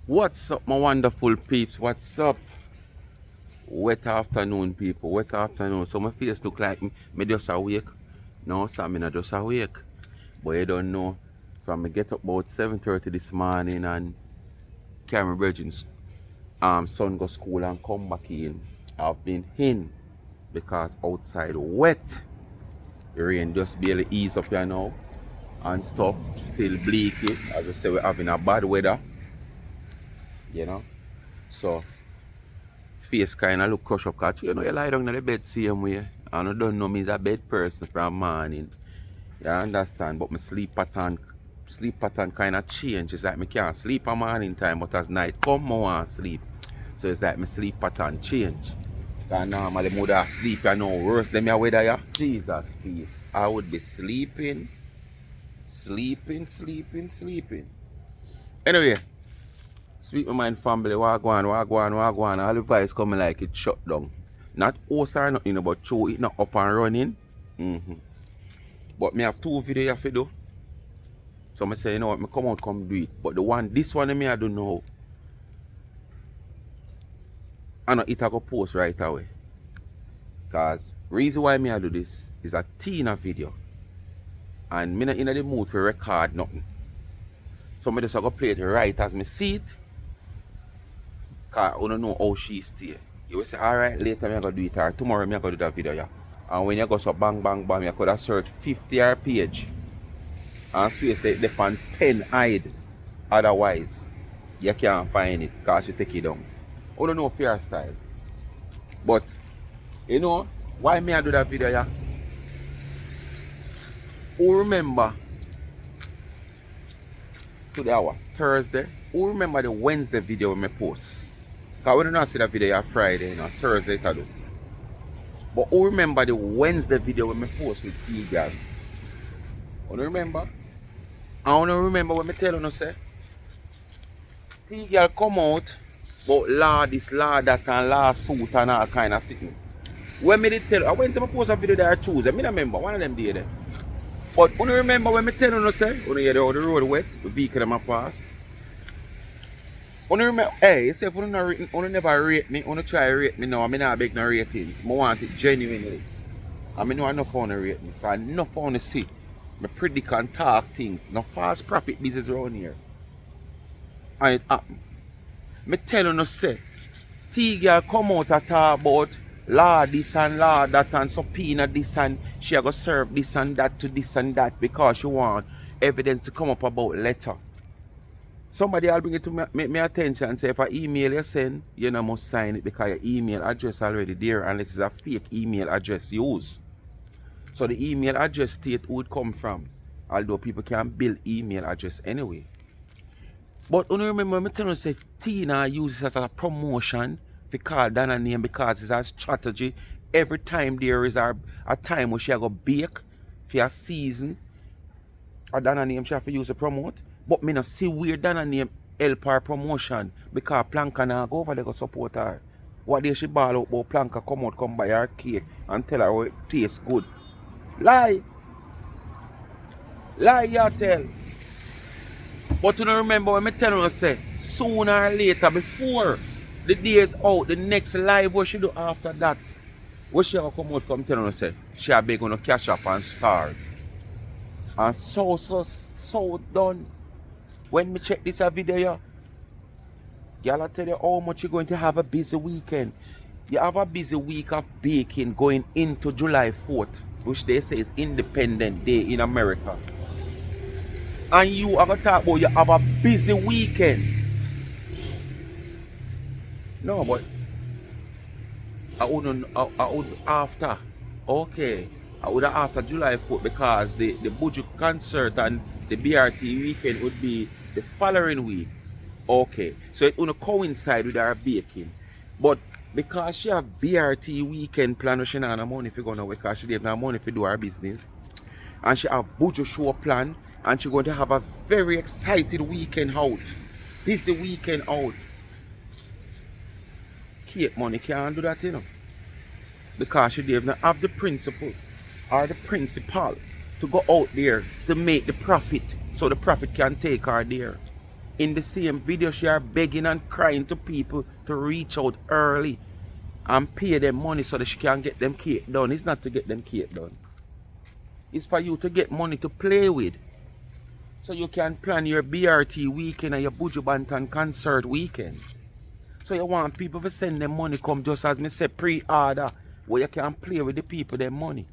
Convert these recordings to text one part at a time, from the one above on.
What's up, my wonderful peeps? What's up? Wet afternoon, people. Wet afternoon. So my face look like me just awake. No, sir, me not just awake. But you don't know. From me get up about 7:30 this morning and carry my brethren's son go school and come back in. I've been in because outside wet. The rain just barely ease up here now and stuff. Still bleaky. As I say, we're having a bad weather. You know. So face kind of look crushed up because you know you lie down in the bed same way and you don't know me as a bed person from morning. You understand? But my sleep pattern kind of change. It's like me can't sleep a morning time, but as night come I want to sleep. So it's like my sleep pattern change. Because normally I would have sleep, you know, worse than my weather, yeah? Jesus, please. I would be sleeping. Anyway, speak my mind family, wagwan. All the vibes coming like it shut down. Not host or nothing, but show it not up and running. But me have two videos to do. So I say, you know what, me come do it. But this one me I don't know. I know it I go post right away. Cause reason why me I do this is a Tina video. And me not in the mood to record nothing. So me just go play it right as me see it. Cause I don't know how she stay. You will say, alright, later me I go do it or tomorrow me I go do that video, yeah. And when you go so bang, you could have searched 50 R page. And so you say it depend 10 hide. Otherwise, you can't find it because you take it down. I don't know fair style. But, you know, why me I do that video, yeah? Who remember today hour, Thursday? Who remember the Wednesday video when I post? Because we don't know see that video Friday, you know, Thursday I do. But who remember the Wednesday video when I post with T-Girl? You remember? I don't remember when I tell you, say, T-Girl come out about law this, law that, and lawsuit and all kind of thing. When me did tell you, I went to my post a video there Tuesday, I don't remember, one of them did there. But you remember when I tell you, say, you hear the road wet, the vehicle them pass. You remember, hey, you say if you never rate me, you try to rate me now, I not beg no ratings. I want it genuinely. I know enough fun to rate me, because enough fun to see. I predict and talk things. No fast profit business around here. And it happen. Me tell you say, T-Girl come out and talk about law this and law that and subpoena this and she go serve this and that to this and that because she want evidence to come up about letter. Somebody will bring it to me attention and say if an email you send, you know must sign it because your email address already there and it is a fake email address used. So the email address state who it come from. Although people can build email address anyway. But you remember me tell you say Tina uses it as a promotion to call Dana name because it's a strategy. Every time there is a time where she go bake for a season, a Dana name she have to use to promote. But me not see where Dana name help her promotion because Planka now go over there go support her. What day she ball out about Planka come out come buy her cake and tell her how it tastes good. Lie you tell. But you don't remember when I tell you say sooner or later before the day is out, the next live what she do after that. What she come out come tell you say she a beg on a Cashapp and stars. And so done. When me check this video, yeah, y'all I tell you how much you're going to have a busy weekend. You have a busy week of baking going into July 4th, which they say is Independent Day in America. And you are going to talk about you have a busy weekend. No, but I would after. Okay. I would have after July 4th because the Buju concert and the BRT weekend would be the following week. Okay. So it would coincide with our baking. But because she have BRT weekend plan, she not have money if you go nowhere because she have no money if you do her business. And she have Buju show plan and she's going to have a very excited weekend out. Busy weekend out. Kate money can't do that, you know. Because she did not have the principle or the principal to go out there to make the profit so the profit can take her there. In the same video, she are begging and crying to people to reach out early and pay them money so that she can get them cake done. It's not to get them cake done. It's for you to get money to play with. So you can plan your BRT weekend and your Buju Banton concert weekend. So you want people to send them money come just as me say pre-order where you can play with the people them money.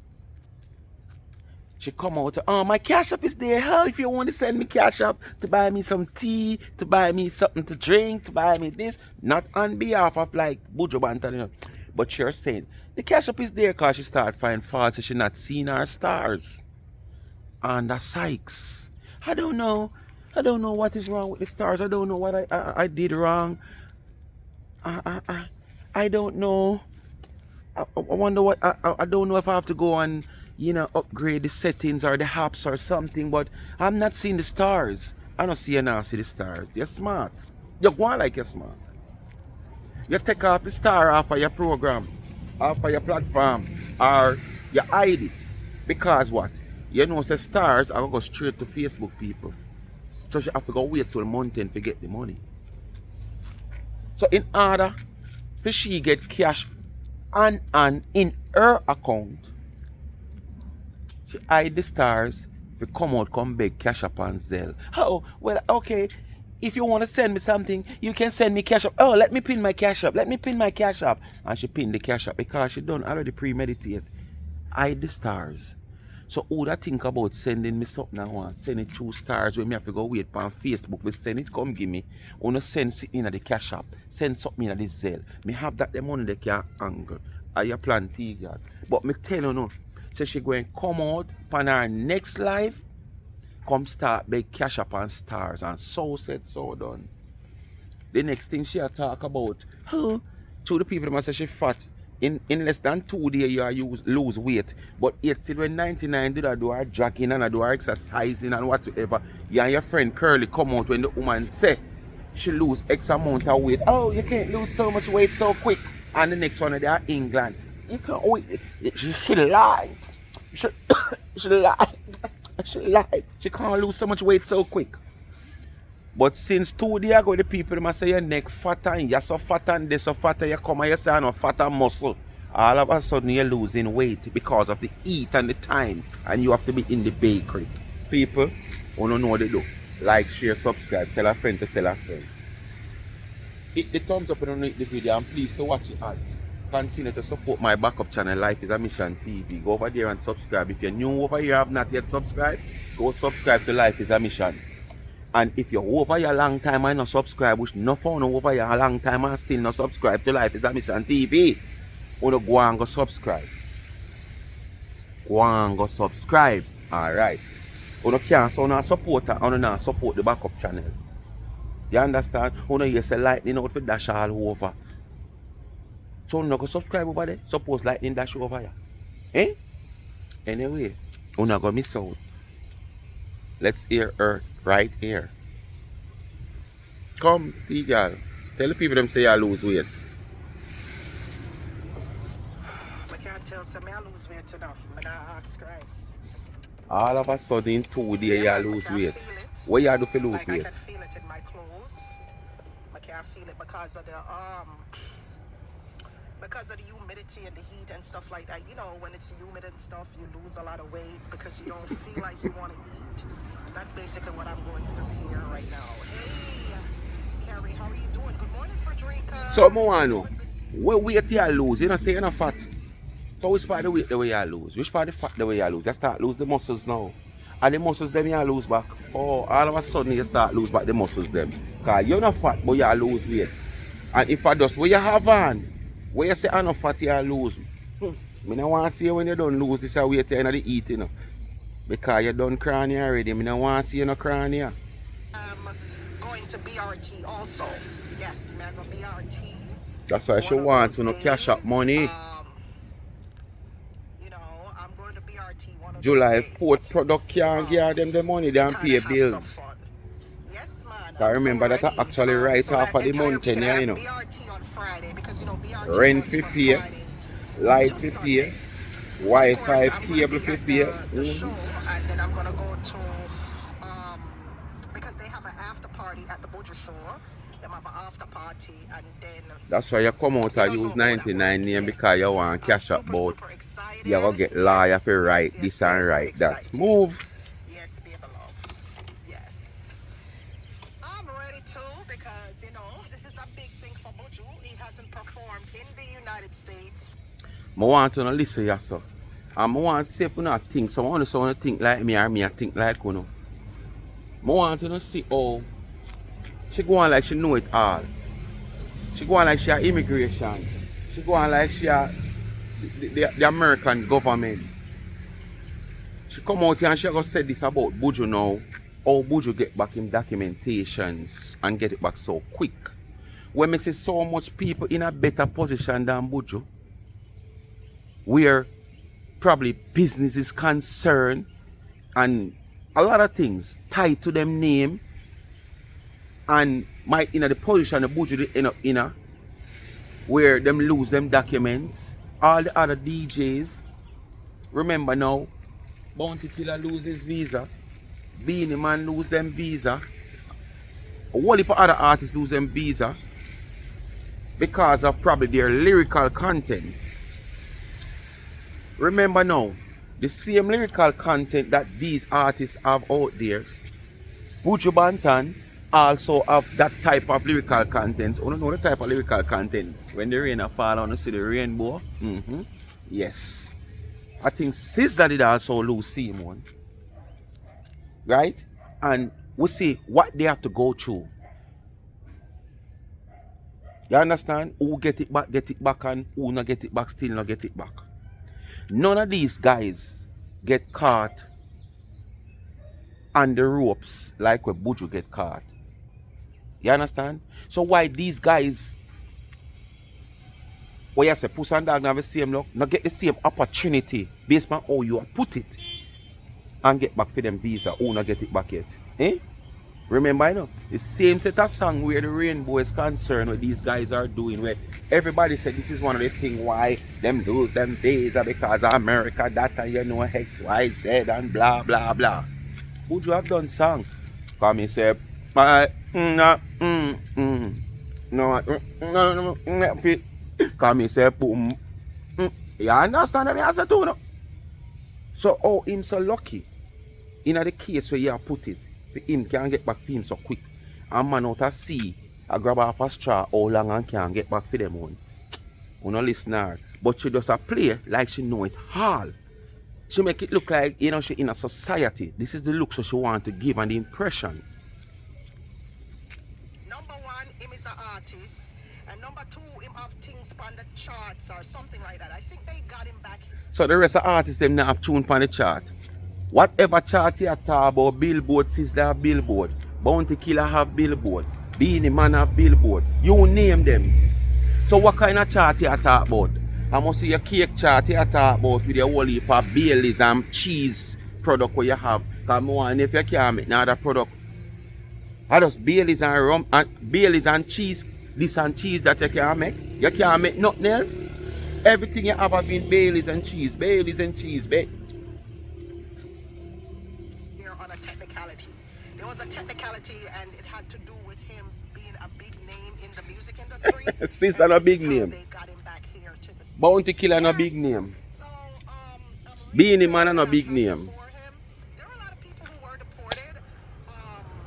She come out, oh, my Cashapp is there. How if you want to send me Cashapp to buy me some tea, to buy me something to drink, to buy me this, not on behalf of like Buju Banton, you know. But you're saying the Cashapp is there because she started finding faults and she not seeing her stars. And the Sykes. I don't know. I don't know what is wrong with the stars. I don't know what I did wrong. I don't know. I wonder what I don't know if I have to go and, you know, upgrade the settings or the apps or something, but I'm not seeing the stars. I don't see you now see the stars. You're smart. You're going like you're smart. You take off the star off of your program, off of your platform, or you hide it. Because what? You know the stars are going to go straight to Facebook people. So you have to go wait till month end to get the money. So in order for she get cash and in her account, she hide the stars if come out come beg Cashapp and Zelle. Oh, well, okay. If you want to send me something, you can send me Cashapp. Oh, let me pin my Cashapp. Let me pin my Cashapp. And she pinned the Cashapp because she done already premeditate. Hide the stars. So who that think about sending me something I want, send it through stars when me have to go wait on Facebook, we send it, come give me. Wanna send something in the Cashapp, send something in the Zelle. Me have that the money they can angle. I you plan to. But me tell you no, so she going come out on her next life, come start big Cashapp and stars, and so said, so done. The next thing she talk about, to the people that say she fat. In less than 2 days you lose weight. But yet till when 99 do that do her jogging and do her exercising and whatsoever, you and your friend Curly come out when the woman say she lose X amount of weight. Oh, you can't lose so much weight so quick. And the next one they are England. You can't wait. She lied. She lied. She lied. She can't lose so much weight so quick. But since 2 days ago, the people must say your neck fat and you're so fat and this so fat and you come and you say I'm not fat and muscle. All of a sudden you're losing weight because of the heat and the time and you have to be in the bakery. People who don't know what they do. Like, share, subscribe, tell a friend to tell a friend. Hit the thumbs up if you like the video and please to watch the ads. Continue to support my backup channel, Life is a Mission TV. Go over there and subscribe. If you're new over here have not yet subscribed, go subscribe to Life is a Mission. And if you're over here a long time and not subscribe, which no phone over here a long time and still not subscribe to Life is a Mission TV, wanna go and go subscribe. Go and go subscribe. Alright. You can't so not support her and not support the backup channel. You understand? You know you say lightning out for dash all over. So you go subscribe over there, suppose lightning dash over here. Eh? Anyway, you not go miss out. Let's hear her right here. Come, girl. Tell the people them say I lose weight. I can't tell some I lose weight now. I gotta ask Christ. All of a sudden in 2 days you lose weight. What you do for lose like weight? I can feel it in my clothes. I can't feel it because of the humidity and the heat and stuff like that. You know, when it's humid and stuff, you lose a lot of weight because you don't feel like you want to eat. That's basically what I'm going through here right now. Hey, Carrie, how are you doing? Good morning, Frederica. So, Moano, what weight you lose? You don't say you're not fat. So, which part of the weight the way you lose? Which part of the fat the way you lose? You start lose the muscles now. And the muscles them you lose back. Oh, all of a sudden you start lose back the muscles them. Because you're not fat, but you lose weight. And if I just, what you have on, where you say I'm not fat, you lose. I don't want to see you when you don't lose this weight in the eating. Because you done crying already. I don't want to see you no crying here. I'm going to BRT also. Yes, I'm going to BRT. That's why she wants to no cash up money. You know, I'm going to BRT one of July those 4th product can't give them the money, they don't pay bills. Yes, man. I remember that I actually write off of the mountain here, you know. BRT on Friday because, you know, BRT Rent 50, light 50, Wi-Fi cable 50. And then I'm gonna go to because they have an after party at the sure. Them have an after party and then That's why you come out and use 99 name because you want cash up super, boat. super excited. You go get lawyer for right this and right that. excited. Move. Yes, baby love. Yes. I'm ready too because, you know, this is a big thing for Buju. He hasn't performed in the United States. I want to listen to you, and I want to see if you not think. So I want to think like me or me I think like you know. I want to see how she go on like she know it all. She go on like she a immigration. She go on like she a the American government. She come out here and she go say this about Buju now. How Buju get back in documentations and get it back so quick. When me see so much people in a better position than Buju, where probably business is concerned and a lot of things tied to them name and might in the position the Buju end up in where them lose them documents. All the other DJs, remember now, Bounty Killer lose his visa, Beanie Man lose them visa, a whole heap of other artists lose them visa because of probably their lyrical contents. Remember now, the same lyrical content that these artists have out there, Buju Banton also have that type of lyrical content. You don't know the type of lyrical content. When the rain fall on, you see the rainbow. Yes. I think Sizzla did also lose same one. Right? And we see what they have to go through. You understand? Who get it back, and who not get it back, still not get it back. None of these guys get caught on the ropes like where Buju get caught. You understand? So why these guys, what you say, Puss and Dog have the same luck, not get the same opportunity based on how you put it and get back for them visa, who not get it back yet? Eh? Remember, you know, the same set of song where the rainbow is concerned, what these guys are doing, where everybody said this is one of the things why them lose them visa because of America, that and you know X, Y, Z and blah blah blah. Would you have done song? Come and say, no, come and say, you understand what I say too, no? So, oh, him so lucky. In the case where you put it, for him can get back for him so quick. And man out of sea, I grab off a straw how long and can get back for them one. You no listener. But she does a play like she know it all. She make it look like, you know, she in a society. This is the look so she want to give and the impression. Number one, him is an artist. And number two, him have things on the charts or something like that. I think they got him back. So the rest of the artists, them not have tune on the chart. Whatever chart you talk about, Billboard, Sizzla have Billboard, Bounty Killer have Billboard, Beanie Man have Billboard. You name them. So what kind of chart you talk about? I must see your cake chart you talk about with your whole heap of Baileys and cheese product where you have. Because if you can't make another product, I just Baileys and rum and Baileys and cheese, this and cheese that you can't make. You can't make nothing else. Everything you have been Baileys and cheese, Baileys and cheese, On a technicality. There was a technicality and it had to do with him being a big name in the music industry. Sizzla a big name. They got him back here to the Bounty Killer no big name. So, Beanie Man no big name. There are a lot of people who were deported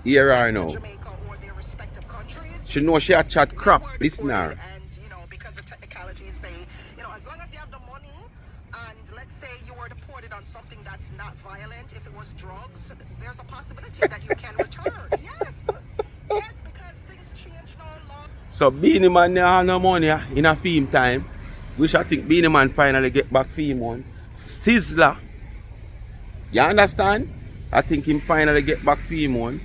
Here I know. to Jamaica or their respective countries. She know she a chat crap, They were listen her. deported and, you know, because of technicalities, they, you know, as long as you have the money and let's say you were deported on something that's not violent, if it was drugs, there's a possibility that you can return. Yes. Yes, because things change now. So Beanie Man now have no money in a film time. Which I think Beanie Man finally get back film one. Sizzla. You understand? I think him finally get back film one.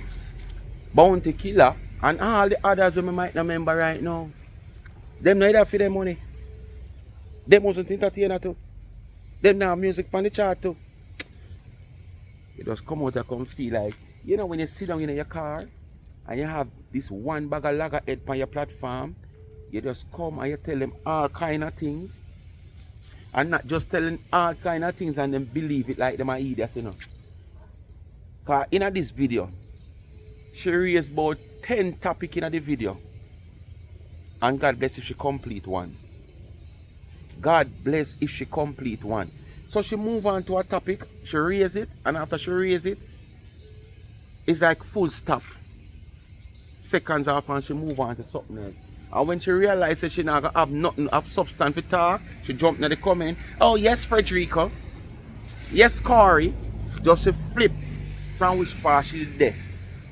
Bounty Killer and all the others who I might not remember right now. Them not there for their money. Them wasn't entertainer too. Them now music on the chart too. You just come out and come feel like, you know when you sit down in your car and you have this one bag of lager head on your platform, you just come and you tell them all kind of things. And not just telling all kind of things and then believe it like them are idiot, you know. Because in this video, she raised about 10 topic in the video. And God bless if she complete one. God bless if she complete one. So she move on to a topic, she raise it, and after she raise it, it's like full stop. Seconds off and she move on to something else. And when she realizes she not gonna have nothing of substance to talk, she jump in the comment. Oh yes, Frederica. Yes, Corey. Just to flip from which part she did there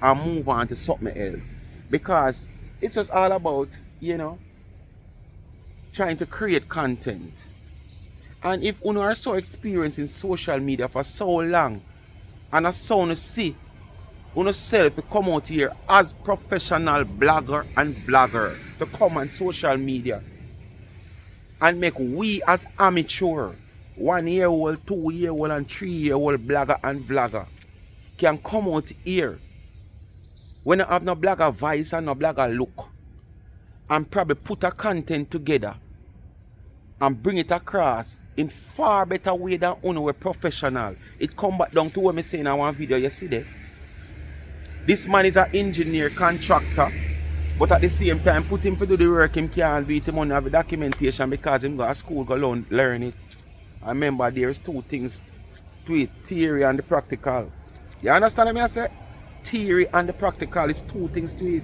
and move on to something else. Because it's just all about, you know, trying to create content. And if you are so experienced in social media for so long, and a sound to see yourself to come out here as professional blogger and vlogger to come on social media and make we as amateur 1-year-old, 2-year-old and 3-year-old blogger and vlogger can come out here when you have no blogger voice and no blogger look and probably put a content together and bring it across in far better way than a professional. It come back down to what I say in one video, you see there? This man is an engineer, contractor, but at the same time, put him to do the work, him can't do it, him only have the documentation because him go to school, go learn it. I remember there's two things to it, theory and the practical. You understand what I say? Theory and the practical is two things to it.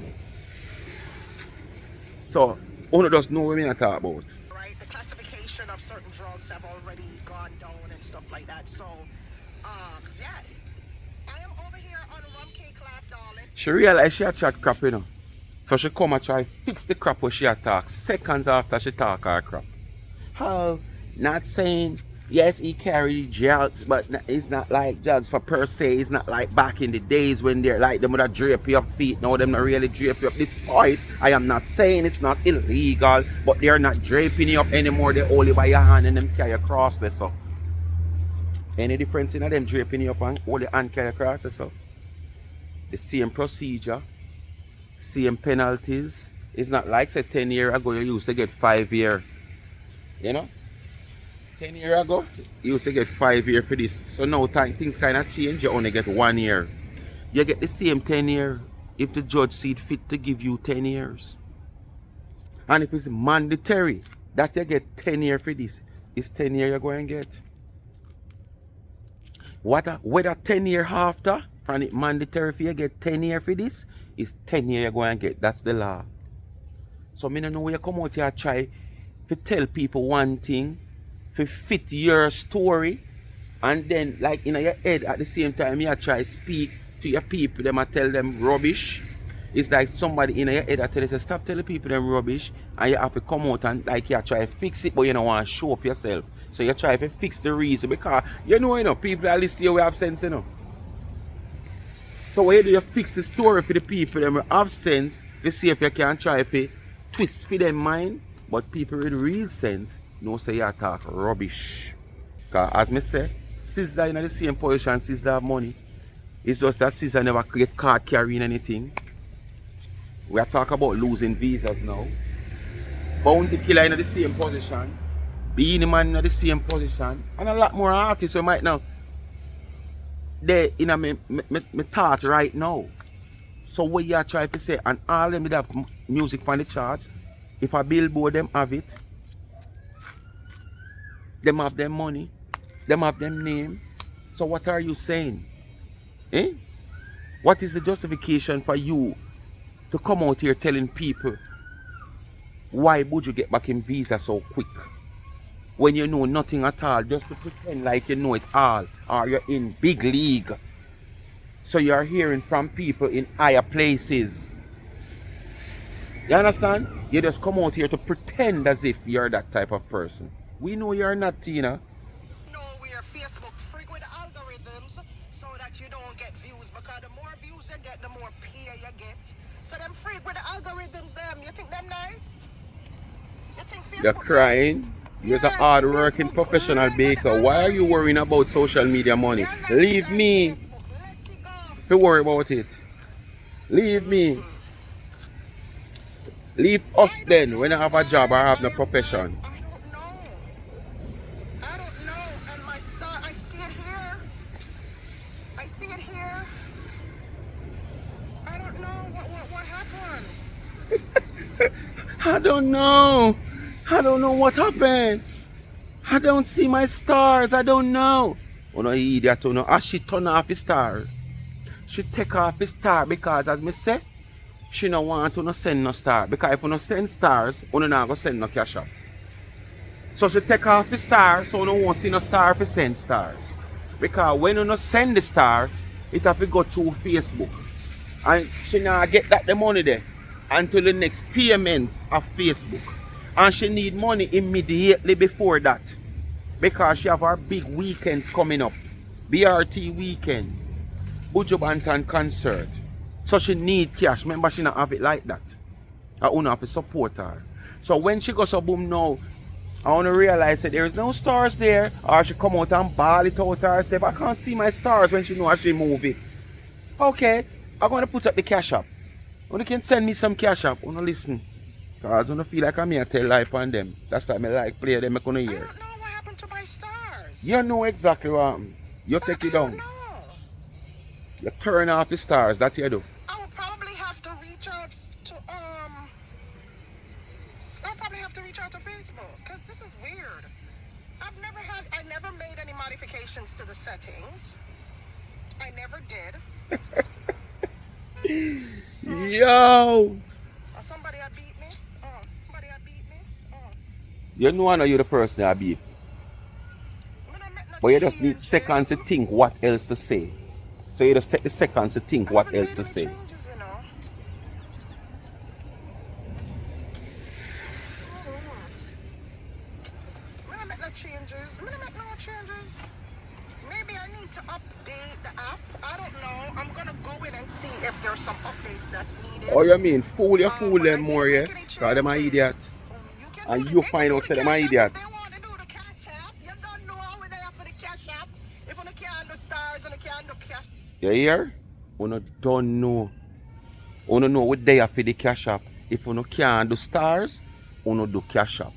So, you just know what I talk about. Right, the classification of certain drugs have already gone down and stuff like that. So, yeah, I am over here on Rum Cake Lab, darling. She realized she had chat crap, you know. So she come and try fix the crap where she attack seconds after she talk her crap. How? Not saying, yes, he carry drugs, but it's not like drugs for per se. It's not like back in the days when they're like them would have drape your feet. Now them not really drape you up. Despite, I am not saying it's not illegal, but they're not draping you up anymore. They only by your hand and them carry across this up. Any difference in them draping you up and hold your hand carry across this up? The same procedure, same penalties. It's not like say 10 years ago you used to get 5 years. You know? 10 years ago, you used to get 5 years for this. So now things kind of change, you only get 1 year. You get the same 10 years if the judge sees fit to give you 10 years. And if it's mandatory that you get 10 years for this, it's 10 years you're going to get. Whether 10 years after, from it mandatory for you get 10 years for this, it's 10 years you're going to get. That's the law. So I don't know where you come out here and try to tell people one thing, to fit your story, and then like in your head at the same time you try to speak to your people, them and tell them rubbish. It's like somebody in your head that tell you, stop telling people them rubbish, and you have to come out and like you try to fix it, but you don't want to show up yourself. So you try to fix the reason because you know, people that listen to you will have sense, you know. So where do you fix the story for the people them will have sense to see if you can try to twist for them mind, but people with real sense no say you talk rubbish. Because as me say, Caesar in the same position, Caesar have money. It's just that Caesar never create card carrying anything. We are talking about losing visas now. Bounty Killer in the same position. Beanie Man in the same position. And a lot more artists we might now. They in me thought right now. So what you are trying to say, and all them have music on the chart. If a billboard them have it, them have them money, them have them name. So what are you saying? Eh? What is the justification for you to come out here telling people why would you get back in visa so quick? When you know nothing at all, just to pretend like you know it all, or you're in big league. So you're hearing from people in higher places. You understand? You just come out here to pretend as if you're that type of person. We know you're not, Tina. No, we are Facebook freak with algorithms so that you don't get views, because the more views you get, the more pay you get. So them freak with the algorithms, them, you think them nice? You think Facebook You're crying. nice? You're a hard-working professional baker. Why are you worrying about social media money? Leave me. Don't worry about it. Leave me. Leave us then when I have a job or have no profession. I don't know. And my star, I see it here. I see it here. I don't know what happened. I don't know. I don't know what happened. I don't see my stars. I don't know. Oh no, idiot. Oh no. As she turn off the star, she take off the star because, as me say, she no want to no send no star. Because if you no send stars, you no not go send no cash up. So she take off the star, so you no won't see no star if you send stars. Because when you no send the star, it have to go through Facebook. And she not get that the money there until the next payment of Facebook. And she need money immediately before that. Because she have her big weekends coming up. BRT weekend. Buju Banton concert. So she need cash. Remember, she not have it like that. I want to have to support her. So when she goes so boom now, I want to realize that there is no stars there. Or she come out and bawl it out herself. I can't see my stars when she know how she move it. Okay, I'm going to put up the cash up. You can send me some cash up. You listen. Because I don't feel like I'm here to tell life on them. That's why I like play them. I don't know what happened to my stars. You know exactly what happened. You take it down. No. You turn off the stars. That you do. I will probably have to reach out to Facebook because this is weird. I never made any modifications to the settings. I never did. Yo! Somebody beat me. Somebody beat me. You know I know you're the person that beat. But you just need seconds to think what else to say. So you just take the seconds to think what else to say. Changes, you know. I'm gonna make no changes. Maybe I need to update the app. I don't know. I'm gonna go in and see if there's some updates that's needed. Oh, you mean fool them more, yes? Because them are idiot. And you find out that them are idiot. They want to do the Cashapp. You don't know how they have for the Cashapp. If you can't do stars and you can't do cash. You hear? You don't know. You don't know what they have for the Cashapp. If you can't do stars, you do Cashapp.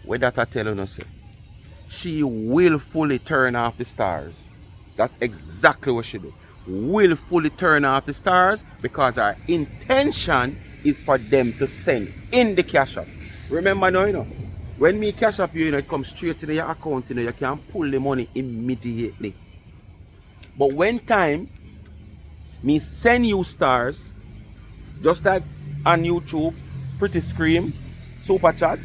What that I tell you, say? She will fully turn off the stars. That's exactly what she do. Will fully turn off the stars because her intention is for them to send in the cash up. Remember now, when me cash up you, it comes straight into your account, you can pull the money immediately. But when time me send you stars, just like on YouTube, Pretty Scream, Super Chat,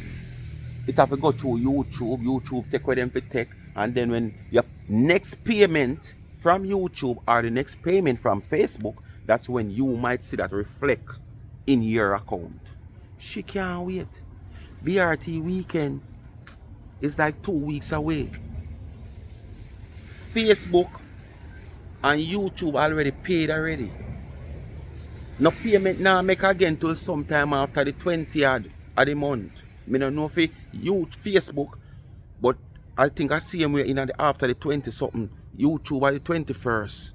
it have to go through YouTube take where them to take, and then when your next payment from YouTube or the next payment from Facebook, that's when you might see that reflect in your account. She can't wait. BRT weekend is like 2 weeks away. Facebook and YouTube already paid already. No payment now make again till sometime after the 20th of the month. I don't know if you Facebook, but I think I see them in after the 20 something. YouTube at the 21st.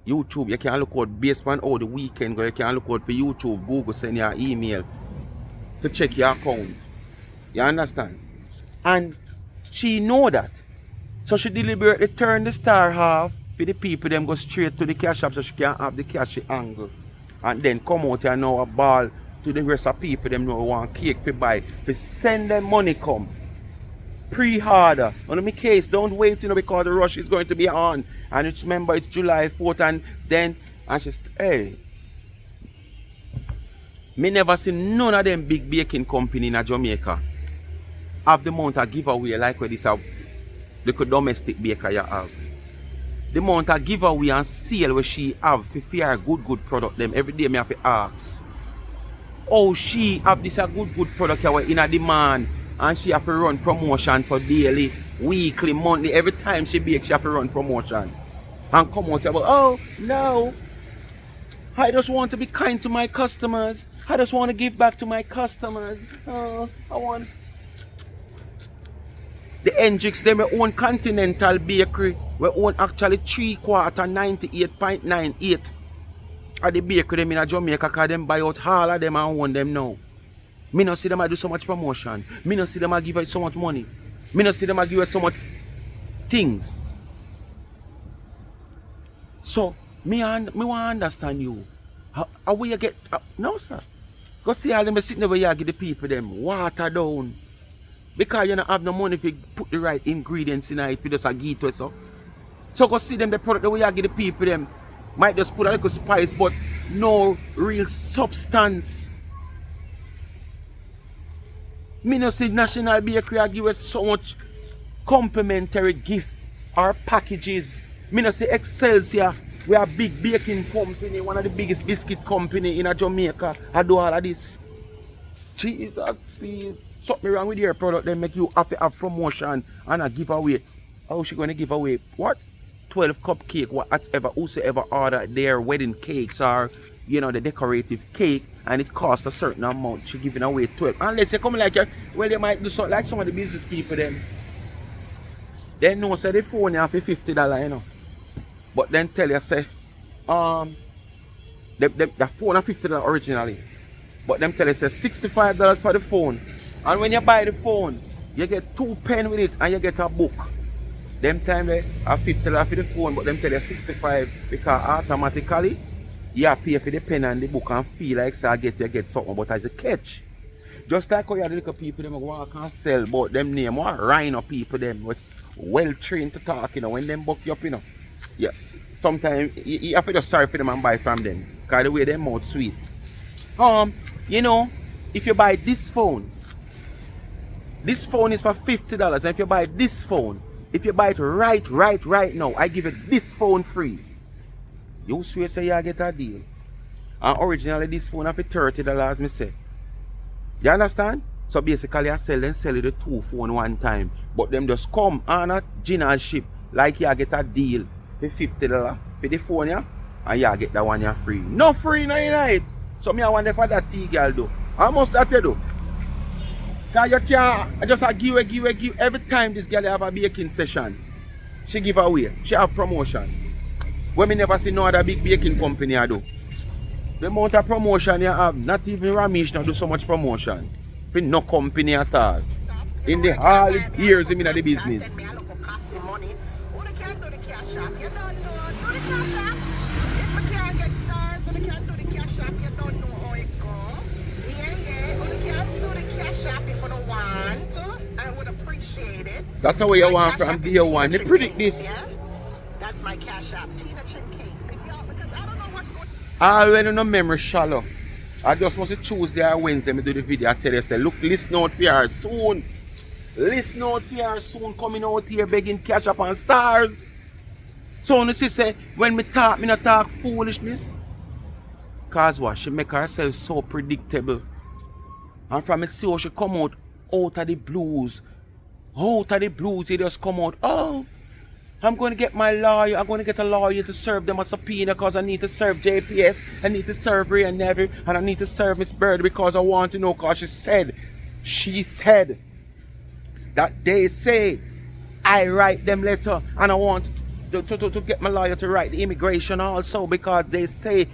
YouTube, you can look out based on all the weekend, you can look out for YouTube, Google send you an email to check your account. You understand? And she know that. So she deliberately turn the star half for the people them go straight to the cash app so she can have the cash angle. And then come out and now a ball to the rest of people them know want cake to buy. To send them money come. Pre-order. On my case, don't wait because the rush is going to be on. And it's remember it's July 4th and then and she's hey. Me never seen none of them big baking company in Jamaica have the amount of giveaway like where this a little domestic baker you have. The amount of giveaway and sale where she have for fear good product them every day me have to ask. Oh, she have this a good product here in a demand and she have to run promotion so daily, weekly, monthly, every time she bakes she have to run promotion. And come out about, oh no, I just want to be kind to my customers. I just want to give back to my customers. I want the Hendrix, them we own Continental Bakery. We own actually 3/4 98.98 at the bakery them in Jamaica because them buy out all of them and own them now. Me no see them I do so much promotion. Me no see them I give out so much money. Me no see them I give out so much things. So me want to understand you. How will you get no sir? Go see all them sitting there where you give the people them water down. Because you don't have no money if you put the right ingredients in it, if you just give to it so. So go see them the product the way you give the people them. Might just put a little spice but no real substance. Me no see National Bakery I give us so much complimentary gift or packages. Me no see Excelsior. We are a big baking company, one of the biggest biscuit company in Jamaica. I do all of this. Jesus, please. Something wrong with your product, they make you have to have promotion and a giveaway. How she going to give away what? 12 cupcake, whatever, whosoever order their wedding cakes or, you know, the decorative cake, and it costs a certain amount. She giving away 12. Unless you come like, well, they might do something like some of the business people then. They know, say the phone you have for $50, you know. But then tell you, say, the phone is $50 originally. But them tell you, say, $65 for the phone. And when you buy the phone, you get 2 pens with it and you get a book. Them time they have $50 for the phone, but them tell you $65 because automatically you pay for the pen and the book and feel like so you get something, but as a catch. Just like how you have the little people them go walk and sell, but them name what rhino people them with well trained to talk, you know, when them buck you up, you know. Yeah. Sometimes you have to just sorry for them and buy from them. Because the way them mouth sweet. You know, if you buy this phone is for $50. And if you buy this phone, if you buy it right now, I give it this phone free. You swear say you get a deal. And originally this phone for $30, me say. You understand? So basically I sell you the 2 phone one time. But them just come on a general ship like you get a deal for $50 for the phone, yeah? And you get that one you free. No free no night. So me I wonder for that tea girl do. How much that you do? Cause you can't just give every time this girl have a baking session. She give away. She have promotion. When me never see no other big baking company I do. The amount of promotion you have, not even Ramesh now do so much promotion. For no company at all. In the all years in the business. You don't know. Do the Cashapp. If I can't get stars and I can't do the Cashapp, you don't know how it go. Yeah. Only can't do the Cashapp if I don't want. I would appreciate it. That's the way you want from day one. They predict this. Yeah? That's my Cashapp. Tina Chin Cakes. If y'all, because I don't know what's going I already know memory shallow. I just must Tuesday or Wednesday me do the video. I tell you, say, look, listen out for her soon. Listen out for her soon coming out here begging Cashapp and stars. So you see, say, when me not talk foolishness. Cause what? She make herself so predictable. And from me see how she come out of the blues. Out of the blues, he just come out. Oh, I'm going to get my lawyer. I'm going to get a lawyer to serve them a subpoena because I need to serve JPS. I need to serve Ray and Neville. And I need to serve Miss Bird because I want to know because she said that they say I write them letter and I want to get my lawyer to write the immigration also because they say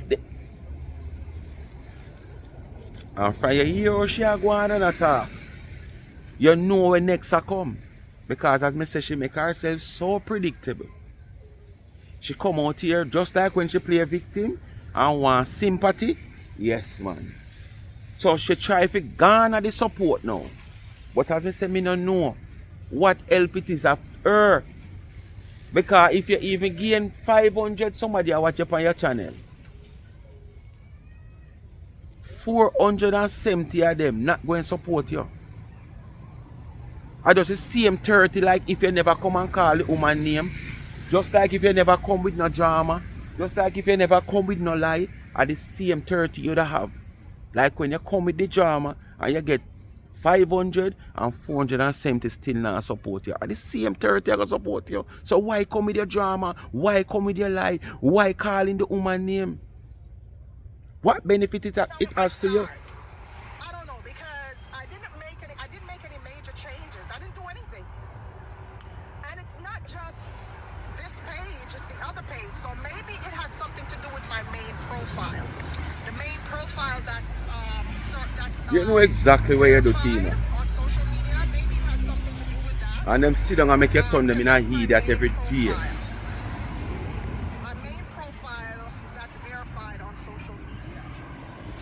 and from you hear how she go on and talk, you know when next I come. Because as I say, she make herself so predictable. She come out here just like when she play a victim and want sympathy. Yes, man. So she try to garner the support now. But as I say, me no know what help it is of her. Because if you even gain 500 somebody I watch up on your channel, 470 of them not going to support you. I just the same 30 like if you never come and call the woman name. Just like if you never come with no drama. Just like if you never come with no lie. Are the same 30 you'd have. Like when you come with the drama and you get 500 and 470 still not support you. Are the same 30 gonna support you. So why come with your drama? Why come with your lie? Why calling the woman name? What benefit it has to you? I don't know because I didn't make any major changes. I didn't do anything. And it's not just this page, it's the other page. So maybe it has something to do with my main profile. The main profile that's you know exactly where you do, Tina. On social media, maybe it has something to do with that. And them sit down and make you turn them in a heat that every day. My main profile that's verified on social media.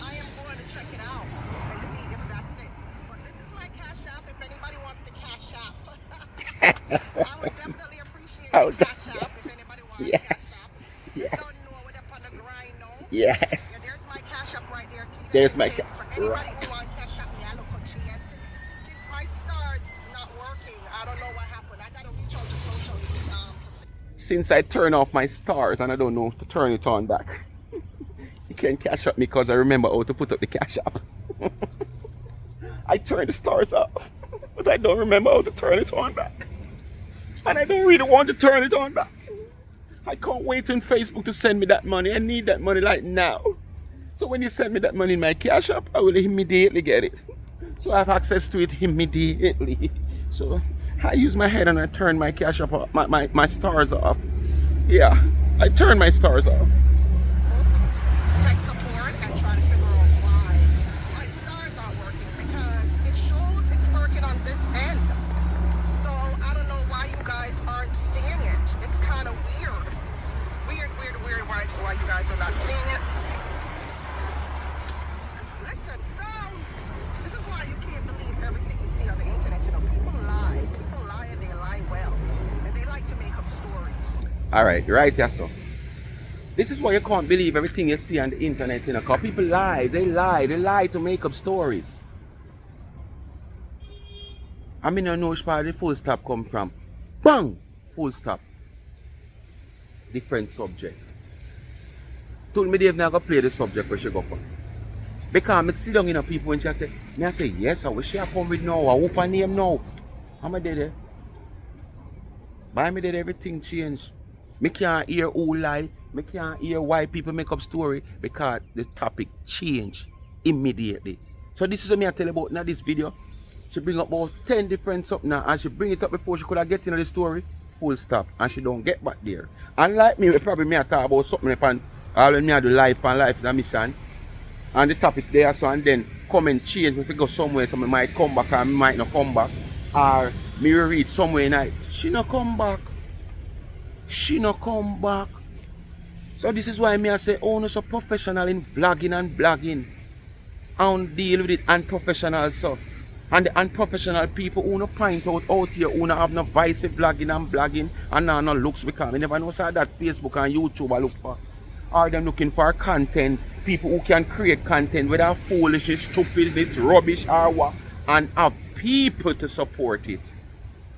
I am going to check it out. I would definitely appreciate I the would Cash App if anybody wants yes. Cash App. You Yes. don't know what up on the grind now. Yes. Yeah, there's my Cash App right there, Tina There's Chin my Cakes. For anybody right. who wants Cash App me, I look country. And since my star's not working, I don't know what happened. I gotta reach out to social media Since I turn off my stars and I don't know to turn it on back. You can cash up me because I remember how to put up the cash app. I turn the stars off, but I don't remember how to turn it on back. And I don't really want to turn it on back. I can't wait on Facebook to send me that money. I need that money like now. So when you send me that money in my cash app, I will immediately get it. So I have access to it immediately. So I use my head and I turn my cash app off, my stars off. Yeah, I turn my stars off. Facebook, tech support, and try to figure out why my stars aren't working because it shows it's working on this end. So I don't know why you guys aren't seeing it. It's kind of weird. Weird why you guys are not seeing it. Listen, so this is why you can't believe everything you see on the internet. You know, people lie. People lie and they lie well. And they like to make up stories. Alright, right, yeah, so. This is why you can't believe everything you see on the internet, you know, because people lie to make up stories. I mean, I know which part the full stop come from. Bang! Full stop. Different subject. Told me Dave now go play the subject where she go from. Because I sit down in people when she say, I say, yes, I wish she come with now, I whoop her name now. I'm a dead. By me did everything change. Me can't hear who lie. Me can't hear why people make up story because the topic change immediately. So this is what me I tell you about now this video. She bring up about 10 different something now and she bring it up before she could have get into the story. Full stop. And she don't get back there. Unlike me, probably me I talk about something upon all when me I do life and life is a mission. And the topic there so and then comment change if we go somewhere so I might come back or I might not come back. Or me read somewhere and she not come back. She not come back. So this is why me I say, oh, no, so professional in vlogging and blogging. And deal with it unprofessional so. And the unprofessional people who no point out here who no have no vice vlogging and blogging and no looks because we never know so that Facebook and YouTube I look for. Are them looking for content, people who can create content without foolishness, stupidness, rubbish or what, and have people to support it.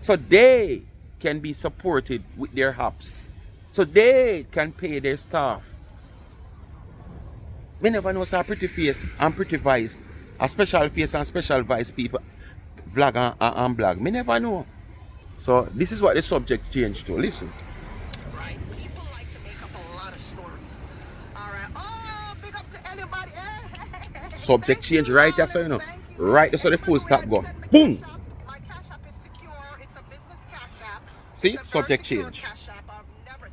So they can be supported with their apps. So they can pay their staff. Me never know so a pretty face and pretty voice, a special face and special voice people vlog and blog. Me never know. So this is what the subject changed to. Listen. Right. People like to make up a lot of stories. Alright. Oh, big up to anybody. Subject change right there, so you know. You. Right there so the full stop go. Boom! My Cash App is secure. It's a business Cash App. See, It's a subject very secure change. Cash App.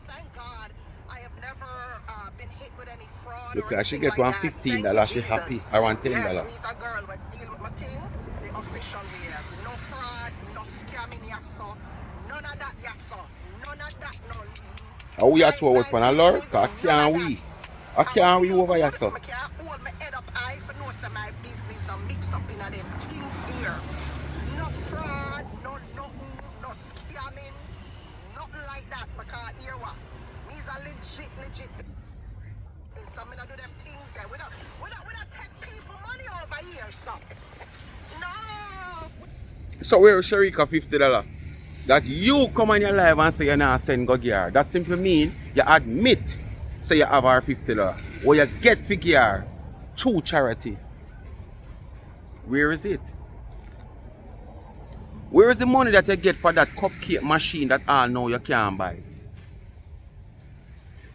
Thank God, I have never been hit with any fraud Look, or I should anything get like $115. that. She happy. I want $10. Yes, me's a girl but deal with my thing. The official way. No fraud, no scamming yasso. None of that yasso. None of that, no. How we are throw out on a lure? I can't we. I can't we over here, so. I can't hold my head up high for no say my business no mix up in them things here. No fraud, no scamming, nothing like that. Because hear what? Me's a legit. Some of do them things there. We don't take people money over here, so. No. So where is Sharika $50? That you come on your live and say you're not send go gear. That simply mean you admit say you have our $50. Or you get figure to charity. Where is it? Where is the money that you get for that cupcake machine that all know you can't buy?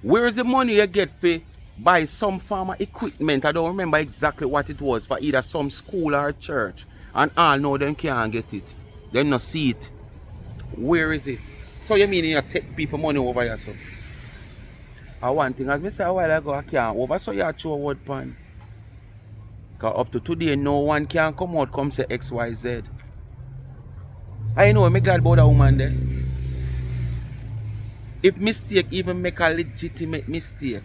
Where is the money you get for buy some farmer equipment? I don't remember exactly what it was for either some school or church. And all know them can't get it. Them not see it. Where is it? So you mean you take people money over yourself? And one thing, as I said a while ago, I can't over, so you throw a word pan. Because up to today, no one can come out come say XYZ. I know, I'm glad about that woman there. If mistake even make a legitimate mistake.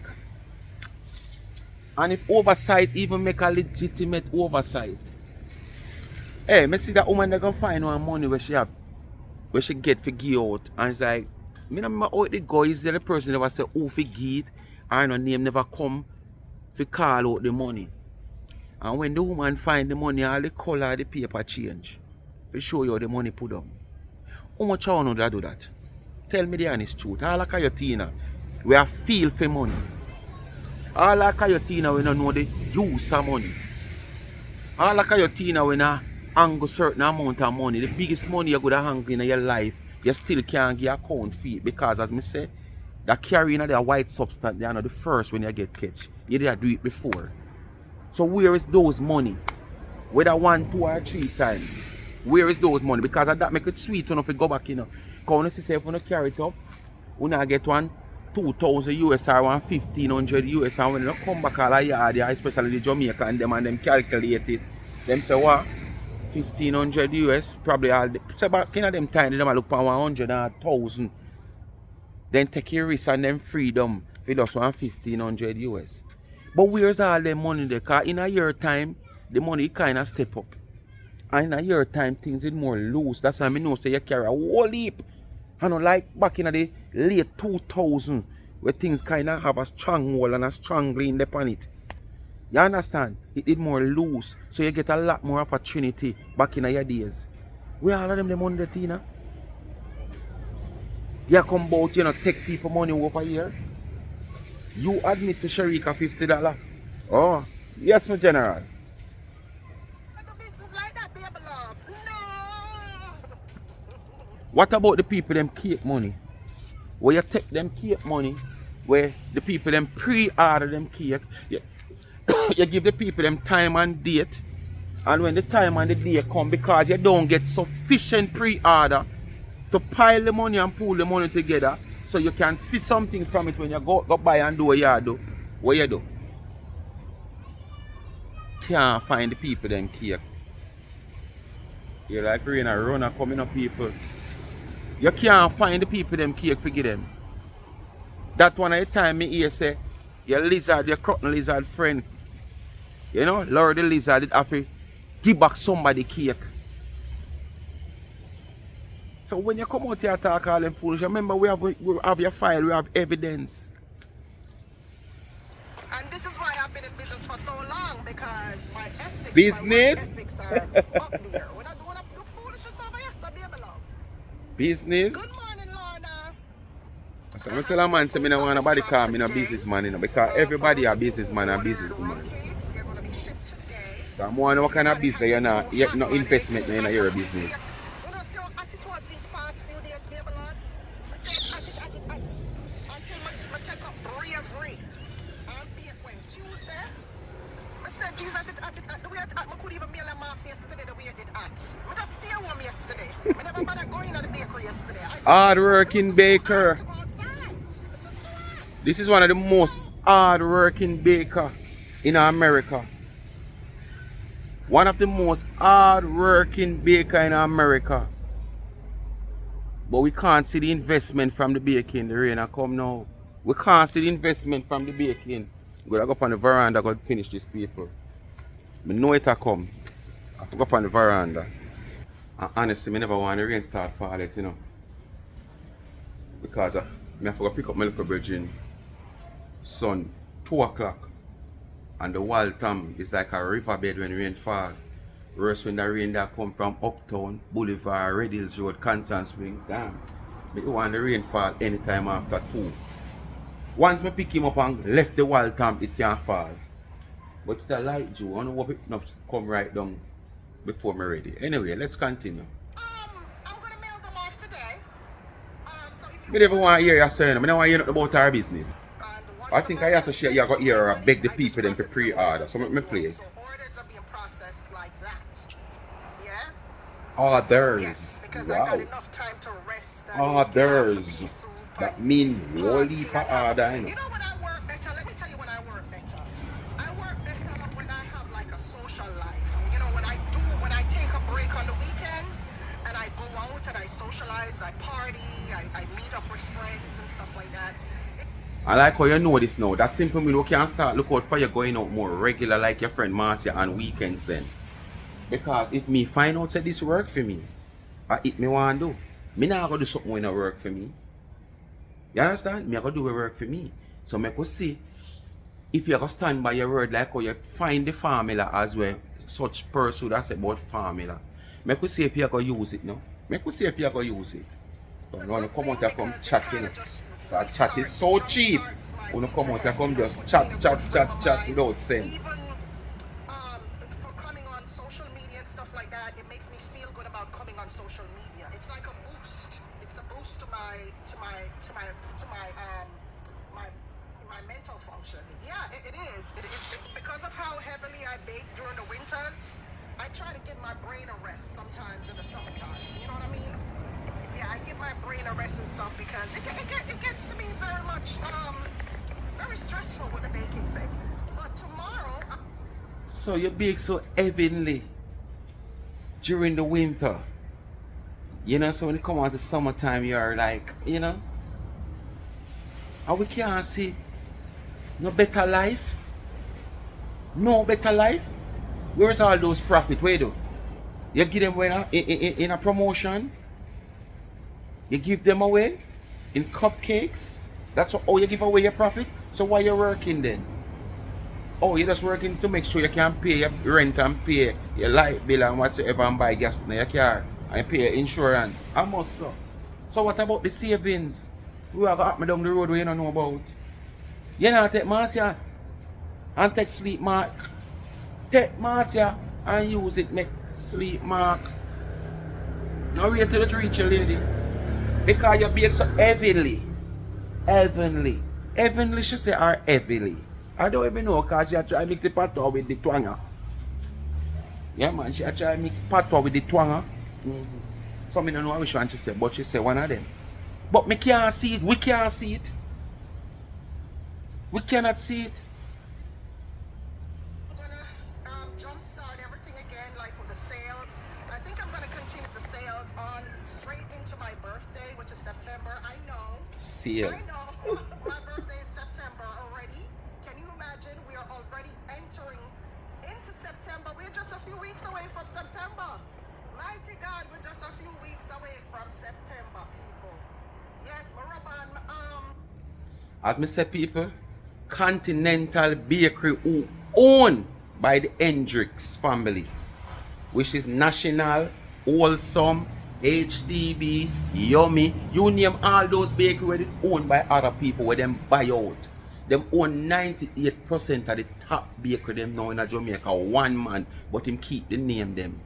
And if oversight even make a legitimate oversight. Hey, me see that woman they gonna find one money where she have where she get for give out. And it's like, me not remember how it go. Is there the person never say who for give it, or no name never come for call out the money. And when the woman find the money, all the color of the paper change. To show you how the money put on. How much I want to do that? Tell me the honest truth. All like your Tina, we are feel for money. All like your Tina, we don't know the use of money. All like your Tina, when I hang a certain amount of money, the biggest money you're going to hang in your life, you still can't get account fee because, as I say, that carrying the white substance, they are not the first when you get catch. You did do it before. So where is those money? Whether 1, 2, or 3 times. Where is those money? Because of that make it sweet enough to go back, you know. Because you say if you don't carry it up, you not get one 2,000 US or 1,500 US, and when you come back all a yard, especially the Jamaica and them calculate it. Them say what? 1,500 US, probably all so back in them time, them look for 100 and 1,000. Then take your risk and them freedom for just 1,500 US. But where's all them money there? Because in a year time, the money kind of step up. And in a year time, things is more loose. That's why I know say you carry a whole heap. I know like back in the late 2000, where things kind of have a stronghold and a strong lean upon it. You understand? It did more loose. So you get a lot more opportunity back in your days. Where all of them the money there, Tina? You come about, you know, take people money over here. You admit to Sharika $50. Oh, yes, my general. What about the people them keep money? Where you take them cake money, where the people them pre-order them cake, you give the people them time and date, and when the time and the date come, because you don't get sufficient pre-order to pile the money and pull the money together, so you can see something from it when you go buy and do what you do. What you do? Can't find the people them cake. You're like rain and runner coming up people. You can't find the people them cake for give them. That one at the time me hear say, your lizard, your cotton lizard friend, you know, Lord the lizard did have to give back somebody cake. So when you come out here and talk all them fools, remember we have your file, we have evidence. And this is why I've been in business for so long, because my ethics, Business? my ethics are up there. We're not doing a foolishness over here, so be beloved. Business? Good morning, Lorna. So I tell a man say I don't want nobody call me a businessman, you know, because everybody a businessman and businesswoman. They're going to be shipped today. So I'm wondering what kind of business you're not, yet no investment in your business. You know, so at it was these past few days, baby loves. I said at it. Until I take up bravery. And be it when Tuesday. I said, Jesus, at the way I could even mail them off yesterday the way I did at. I just stay home yesterday. I never bothered going to the bakery yesterday. Hard working baker. This is one of the most hard working baker in America. One of the most hard working baker in America. But we can't see the investment from the baking. The rain come now. We can't see the investment from the baking. I'm going to go up on the veranda to finish this paper. I know it will come. I have to go up on the veranda. And honestly, I never want the rain start falling, you know. Because I have to go pick up my little virgin son 2 o'clock. And the Waltham is like a riverbed when rain fall. Worse when the rain that come from Uptown, Boulevard, Red Hills Road, Constant Spring. Damn. But you want the rain fall anytime after 2. Once I pick him up and left the Waltham, it can't fall. But it's the light, Joe. I don't hope it not come right down before I'm ready. Anyway, let's continue. I'm going to mail them off today. So if you I never want to hear you saying them. I don't want to hear nothing about our business. I think I have to share. You got here or beg the people them to pre-order. So let me play. So orders are being processed like that. Yeah? Orders. Yes, because Wow. I got enough time to rest. Orders. That means whole heap of order. You know when I work better? Let me tell you when I work better. I work better when I have like a social life. You know, when I take a break on the weekends and I go out and I socialize, I party, I meet up with friends and stuff like that. I like how you know this now. That simple mean we can start look out for you going out more regular like your friend Marcia on weekends then. Because if me find out that this work for me, I it me want to do. Me not gonna do something when it work for me. You understand? Me I gonna do a work for me. So me could see if you gonna stand by your word like how you find the formula as well, such person that's about formula. Me could see if you gonna use it now. Me could see if you gonna use it. So It's a you wanna good come thing out here come because it chat, you kind know. of just That chat is restarts, so jump cheap. starts my Wanna come out here weekend, come just puts me chat, in a chat, good frame chat, of chat mind. without sense. Even um, for coming on social media and stuff like that, it makes me feel good about coming on social media. It's like a boost. It's a boost to my my mental function. Yeah, it is. It is because of how heavily I bake during the winters. I try to give my brain a rest sometimes in the summertime. You know what I mean? Yeah, I give my brain a rest and stuff because it gets to be very much very stressful with the baking thing. But tomorrow, So you bake so heavenly during the winter. You know, so when you come out the summertime, you're like, you know, and we can't see no better life. No better life. Where's all those profit? Where do? You give them away in a promotion. You give them away in cupcakes. That's how you give away your profit. So why you working then? Oh, you're just working to make sure you can pay your rent and pay your light bill and whatsoever and buy gas in your car and pay your insurance. I must so. So what about the savings? We have up me down the road where you don't know about. You know take Marcia and take sleep mark. Take Marcia and use it make sleep mark. Now wait till it reach you, lady. Because you bake so heavily. Heavenly. Heavenly she say are heavily. I don't even know because she try mix the patois with the twanger. Yeah man, she try mix patois with the twanger. So I don't know which one she say, but she say one of them. But me can't see it. We can't see it. We cannot see it. I'm gonna jumpstart everything again, like with the sales. I think I'm gonna continue the sales on straight into my birthday, which is September. I know. Sale. I know. My birthday is September already. Can you imagine? We are already entering into September. We're just a few weeks away from September. Mighty God, we're just a few weeks away from September, people. Yes, Maraban, As me say people, Continental Bakery who owned by the Hendricks family, which is National, Wholesome, HTB, Yummy, you name all those bakery where it owned by other people where them buy out. Them own 98% of the top bakery them now in Jamaica. One man, but him keep the name them.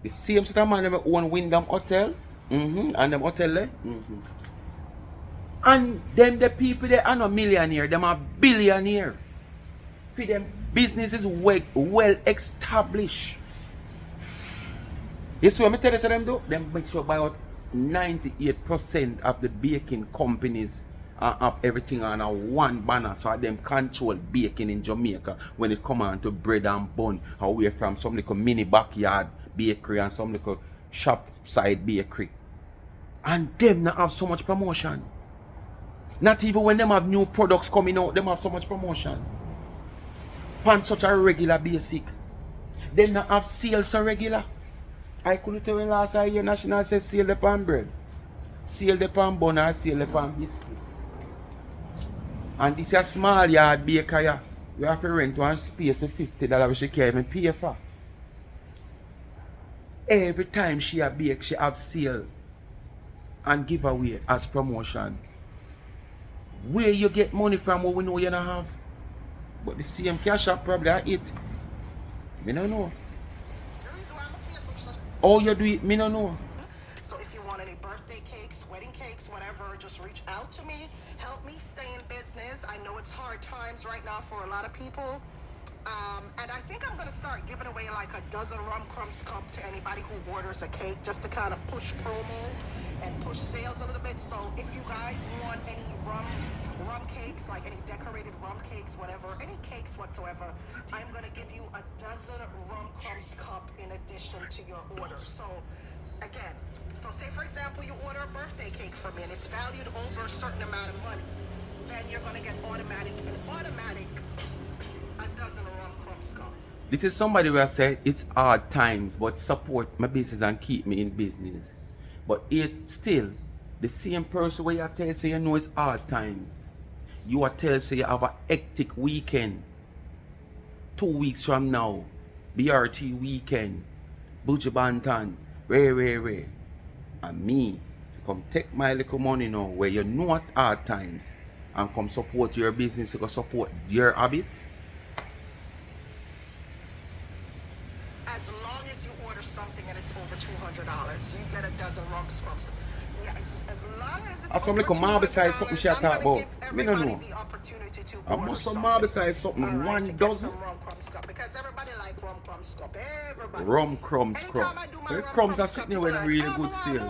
The same set of man them own Wyndham Hotel, and them hotel there. And them the people they are not millionaire, them are billionaire. For them business is well established. You see what I tell you them do? Them make sure about 98% of the baking companies have everything on a one banner, so them control baking in Jamaica when it come on to bread and bun, away from some little mini backyard bakery and some little shop side bakery. And them not have so much promotion. Not even when them have new products coming out, them have so much promotion. On such a regular basic. Them not have sales so regular. I couldn't tell when last year National said sale the pan bread. Sale the pan bun or sale the pan biscuit. And this is a small yard bakery. We have to rent one space of $50 which she can't even pay for. Every time she a bake, she have sale and giveaway as promotion. Where you get money from what we know you don't have? But the same Cashapp probably I eat. Me don't know. How you do it, me don't know. so if you want any birthday cakes, wedding cakes, whatever, just reach out to me. Help me stay in business. I know it's hard times right now for a lot of people. And I think I'm going to start giving away like a dozen rum crumbs cup to anybody who orders a cake just to kind of push promo and push sales a little bit. So if you guys want any rum cakes, like any decorated rum cakes, whatever, any cakes whatsoever, I'm going to give you a dozen rum crumbs cup in addition to your order. So again, so say for example, you order a birthday cake from me and it's valued over a certain amount of money, then you're going to get automatic a dozen of rum crumbs cup. This is somebody where I say it's hard times, but support my business and keep me in business. But it still, the same person where you tell say you know it's hard times. You are tell say you have a hectic weekend. 2 weeks from now, BRT weekend, Buju Banton, Ray. And me, come take my little money now where you know at hard times and come support your business, you can support your habit. As long as you order something and it's over $200, you get a dozen rum scrums. Yes, as long as it's That's some over little marble size something she $200, I'm talk gonna about. give Me no everybody know. the opportunity to I order must some something. marble size something, All right, 1 to get dozen. some rum crumb cup because everybody like rum crumb cup. Everybody. Rum crumbs Anytime I do my The rum crumbs crumb are cup, sitting there people when are like, really oh, good still.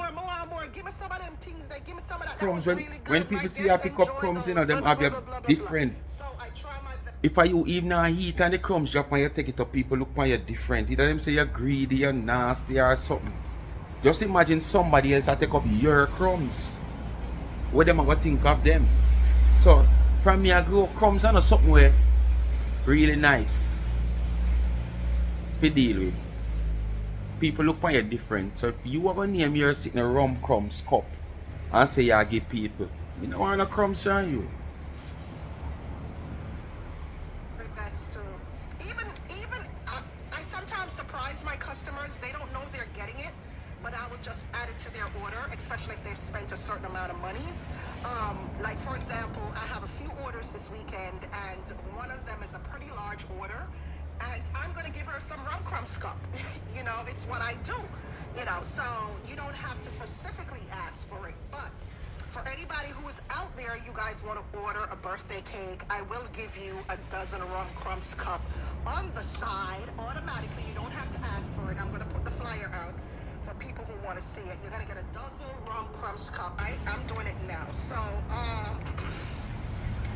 more. Give me some of them things. There. Give me some of that. That Crumbs was when really good. when My people see you guests pick up enjoyed crumbs, you those. know, them have your different. So I try my best. If I you even a heat and the crumbs drop and you take it up, people look on you different. Either them say you're greedy, you're nasty or something. Just imagine somebody else that take up your crumbs. What them are gonna think of them? So from me I grow crumbs and something where really nice to deal with. People look on you different. So if you are gonna name your sitting a rum crumbs cup and say you give people, you don't want a crumbs on you. Best to even I sometimes surprise my customers. They don't know they're getting it, but I would just add it to their order, especially if they've spent a certain amount of monies. Like for example, I have a few orders this weekend, and one of them is a pretty large order, and I'm gonna give her some rum crumbs cup. You know, it's what I do. You know, so you don't have to specifically ask for it, but for anybody who is out there, you guys want to order a birthday cake, I will give you a dozen rum crumbs cup on the side automatically. You don't have to ask for it. I'm going to put the flyer out for people who want to see it. You're going to get a dozen rum crumbs cup. I'm doing it now. So,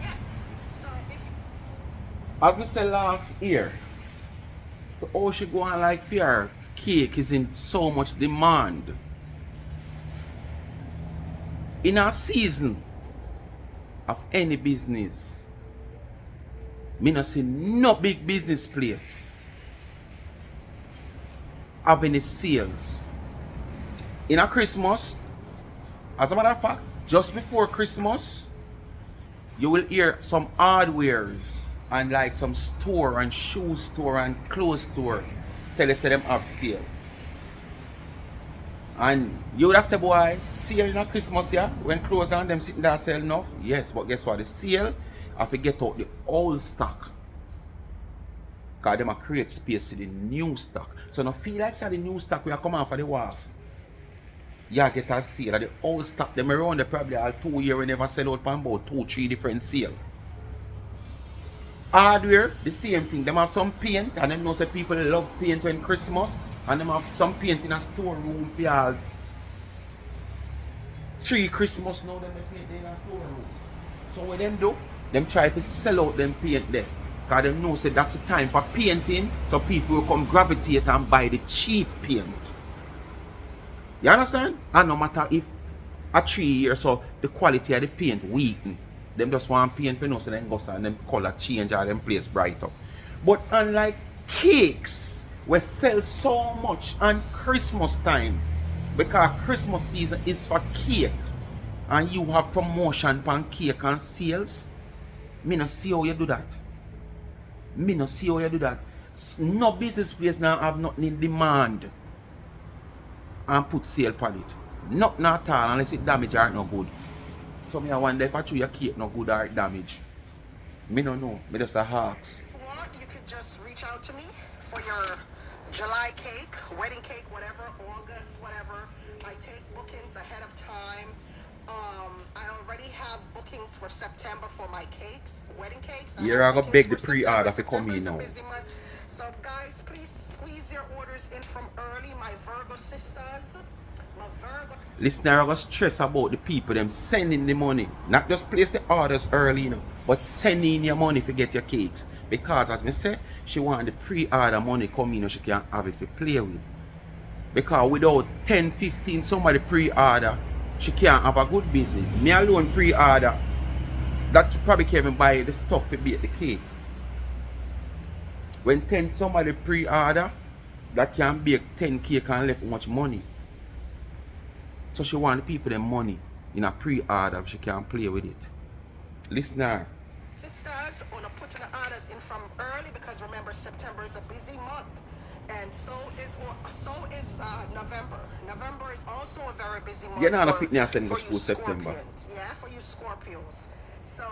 yeah. So if As we said last year, the ocean go on like fear. Cake is in so much demand. In a season of any business, me not see no big business place have any sales. In a Christmas, as a matter of fact, just before Christmas, you will hear some hardwares and like some store and shoe store and clothes store tell you say them have sale. And you would have said, boy, sale in a Christmas, yeah? When clothes and them sitting there selling enough? Yes, but guess what? The sale, I have to get out the old stock. Because them create space to the new stock. So now feel like the new stock we are coming off of the wharf. Yeah, get a sale. And the old stock, them around the probably all 2 years we never sell out for about 2-3 different sales. Hardware, the same thing. Them have some paint, and them know say people love paint when Christmas. And them have some paint in a storeroom for all 3 Christmas now, them they paint in a storeroom. So what them do? Them try to sell out them paint there. Because them know say that's the time for painting, so people will come gravitate and buy the cheap paint. You understand? And no matter if a 3 years so the quality of the paint weaken, them just want paint for no so then go and them color change or them place bright up. But unlike cakes, we sell so much on Christmas time, because Christmas season is for cake and you have promotion on cake and sales, me not see how you do that. Me not see how you do that. No business place now have nothing in demand and put sale on it. Nothing at all unless it damage or no good. So me I wonder if I chew your cake no good or damage. Me don't know. Me just a ask. you could just reach out to me for your July cake, wedding cake, whatever, August, whatever. I take bookings ahead of time. I already have bookings for September for my cakes, wedding cakes. Here I go beg the pre-order to come in now. So guys, please squeeze your orders in from early, my Virgo sisters. My Virgo. Listener, I got stress about the people them sending the money. Not just place the orders early, you know, but sending your money to get your cakes. Because as me say, she want the pre-order money come in so she can have it to play with. Because without 10, 15 somebody pre-order, she can't have a good business. Me alone pre-order, that probably can't even buy the stuff to bake the cake. When 10 somebody pre-order, that can bake 10 cake and left much money. So she want the people them money in a pre-order, she can play with it. Listener. Sisters, want to put the orders in from early because remember September is a busy month, and so is November. November is also a very busy month. You're not a picnic and send for school you September. Scorpions. Yeah, for you Scorpios. So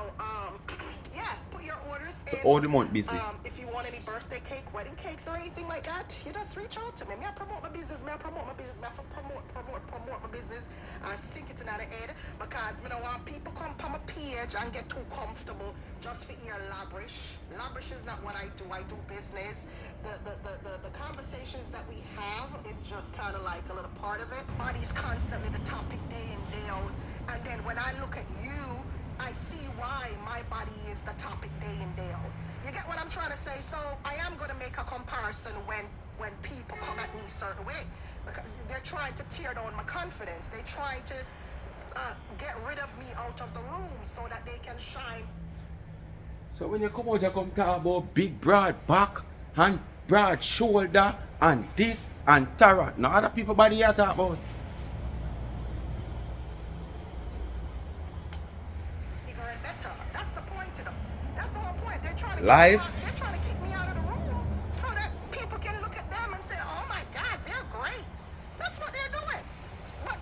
yeah, put your orders in. All the month busy. If you want any birthday cake, wedding cakes, or anything like that, you just reach out to me. I promote my business. I promote my business. I promote my business. I sink it in the head because I don't want people come to my page and get too comfortable just for hear lavish. Lavish is not what I do. I do business. The conversations that we have is just kind of like a little part of it. Body's constantly the topic day in, day out. And then when I look at you, I see why my body is the topic day in, day out. You get what I'm trying to say? So I am going to make a comparison when people come at me a certain way. Because they're trying to tear down my confidence. They're trying to get rid of me out of the room so that they can shine. So when you come out, you come talk about big broad back and broad shoulder and this and Tara. Now other people body you talk about. Bigger and better. That's the point to them. That's the whole point. They're trying to Live. they're trying to kick me out of the room so that people can look at them and say, "Oh my God, they're great." That's what they're doing. But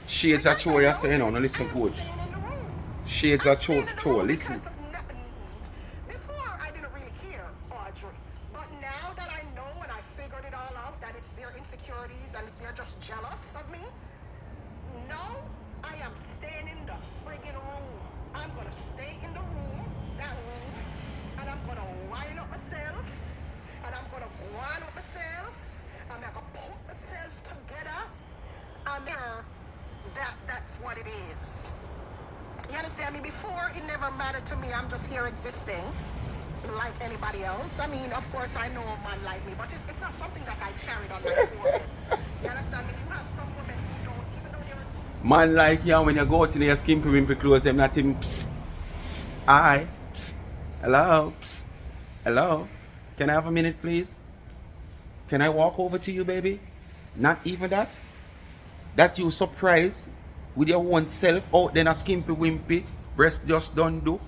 Shades are true, you're saying, no, listen good. Shades are true, listen. Before I didn't really care, Audrey. But now that I know and I figured it all out, that it's their insecurities and they're just jealous of me, no, I am staying in the friggin' room. I'm gonna stay in the room, and I'm gonna wind up myself, and I'm gonna go on with myself, and I'm gonna put myself together, and that's what it is. You understand me? Before, it never mattered to me. I'm just here existing like anybody else. I mean, of course, I know a man like me, but it's not something that I carried on my forehead. You understand me? You have some women who don't, even though they're... Man like you, when you go to their skimpy wimpy clothes, them not even psst, psst, hi, psst, hello, psst, hello. Can I have a minute, please? Can I walk over to you, baby? Not even that? That you surprised with your own self out there a skimpy wimpy, breast just don't do.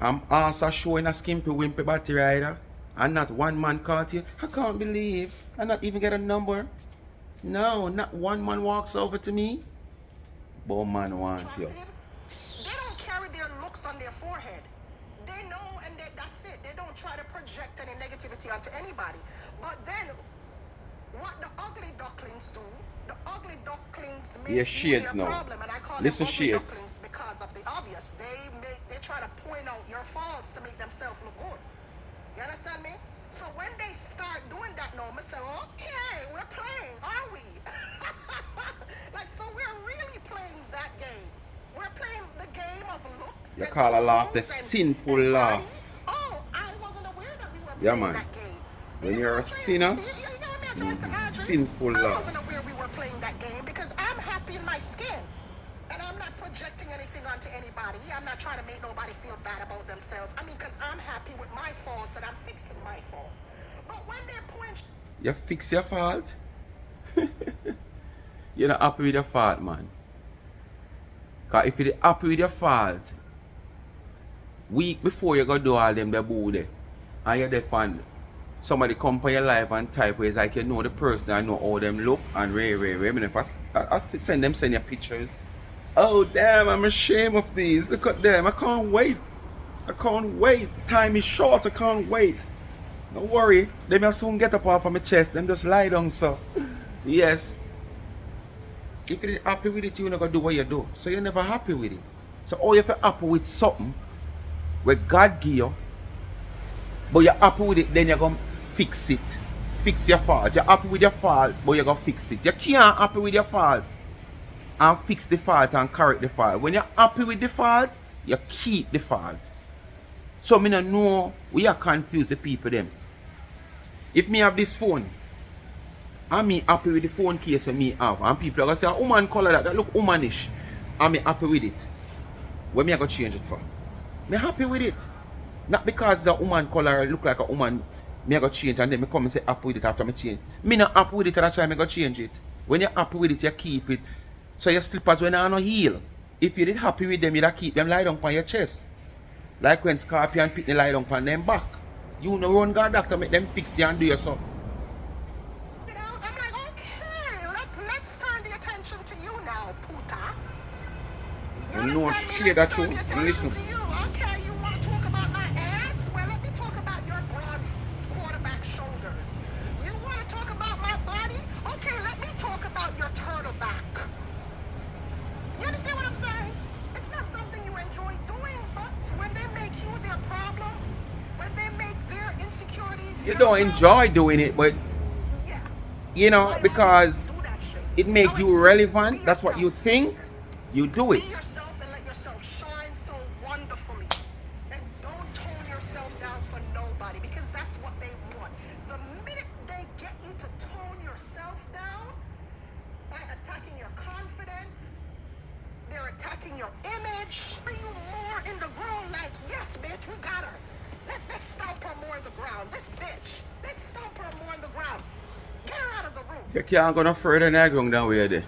I'm also showing a skimpy wimpy body rider, and not one man caught you. I can't believe I not even get a number. No, not one man walks over to me. But man want you. They don't carry their looks on their forehead. They know, and that's it. They don't try to project any negativity onto anybody. But then, what the ugly ducklings do, the ugly ducklings make you their problem, and I call them ugly ducklings because of the obvious. They try to point out your faults to make themselves look good. You understand me? So when they start doing that now, I say, okay, we're playing, are we? Like, so we're really playing that game. We're playing the game of looks. You call a laugh the sinful laugh. Oh, I wasn't aware that we were playing that game. When you're a sinner, sinful laugh. I wasn't aware we were playing that game because I'm happy in my skin. And I'm not projecting anything onto anybody. I'm not trying to make nobody feel bad about themselves. I mean, because I'm happy with my faults and I'm fixing my faults. But when they point... You fix your fault? You're not happy with your fault, man. Because if you're happy with your fault, week before you go do all them the boo there, and you're there and somebody come for your life and type ways like you know the person, I know how them look, and I mean, if I send you pictures. Oh damn, I'm ashamed of these. Look at them. I can't wait. I can't wait. The time is short. I can't wait. Don't worry. They will soon get up off of my chest. Them just lie down, so. Yes. If you're happy with it, you're not going to do what you do. So you're never happy with it. So all you have happy with something where God give you, but you're happy with it, then you're going to fix it. Fix your fault. You're happy with your fault, but you're going to fix it. You can't happy with your fault and fix the fault and correct the fault. When you're happy with the fault, you keep the fault. So me don't know we are confused the people them. If me have this phone, and me happy with the phone case that me have, and people are gonna say, a woman color that look womanish, and me happy with it. What me I gonna change it for? Me happy with it. Not because the woman color look like a woman, me I go change and then me come and say happy with it after me change. Me not happy with it and that's why me go change it. When you're happy with it, you keep it. So your slippers when are no heel. If you did happy with them, you'd keep them lie down on your chest. Like when Scorpion pick the lie down on them back. You know run go doctor make them fix you and do your something. You know, I'm like, okay, let's turn the attention to you now, puta. You know share that too. And listen. To you. Okay, you want to talk about my ass? Well, let me talk about your broad quarterback shoulders. You want to talk about my body? Okay, let me talk about your turtle back. You understand what I'm saying? It's not something you enjoy doing, but when they make you their problem, when they make their insecurities You your don't problem, enjoy doing it, but yeah. you know, By all because means, do that shit. it make No you excuses. relevant. Be That's what you yourself. think. You do Be it. yourself and let yourself shine so wonderfully. And don't tone yourself down for nobody because that's what they want. The minute they get you to tone yourself down by attacking your confidence, they're attacking your image. Bring you more in the ground like, yes, bitch, we got her. Let's stomp her more in the ground. This bitch. Let's stomp her more in the ground. Get her out of the room. You can't go no further than that ground down where there.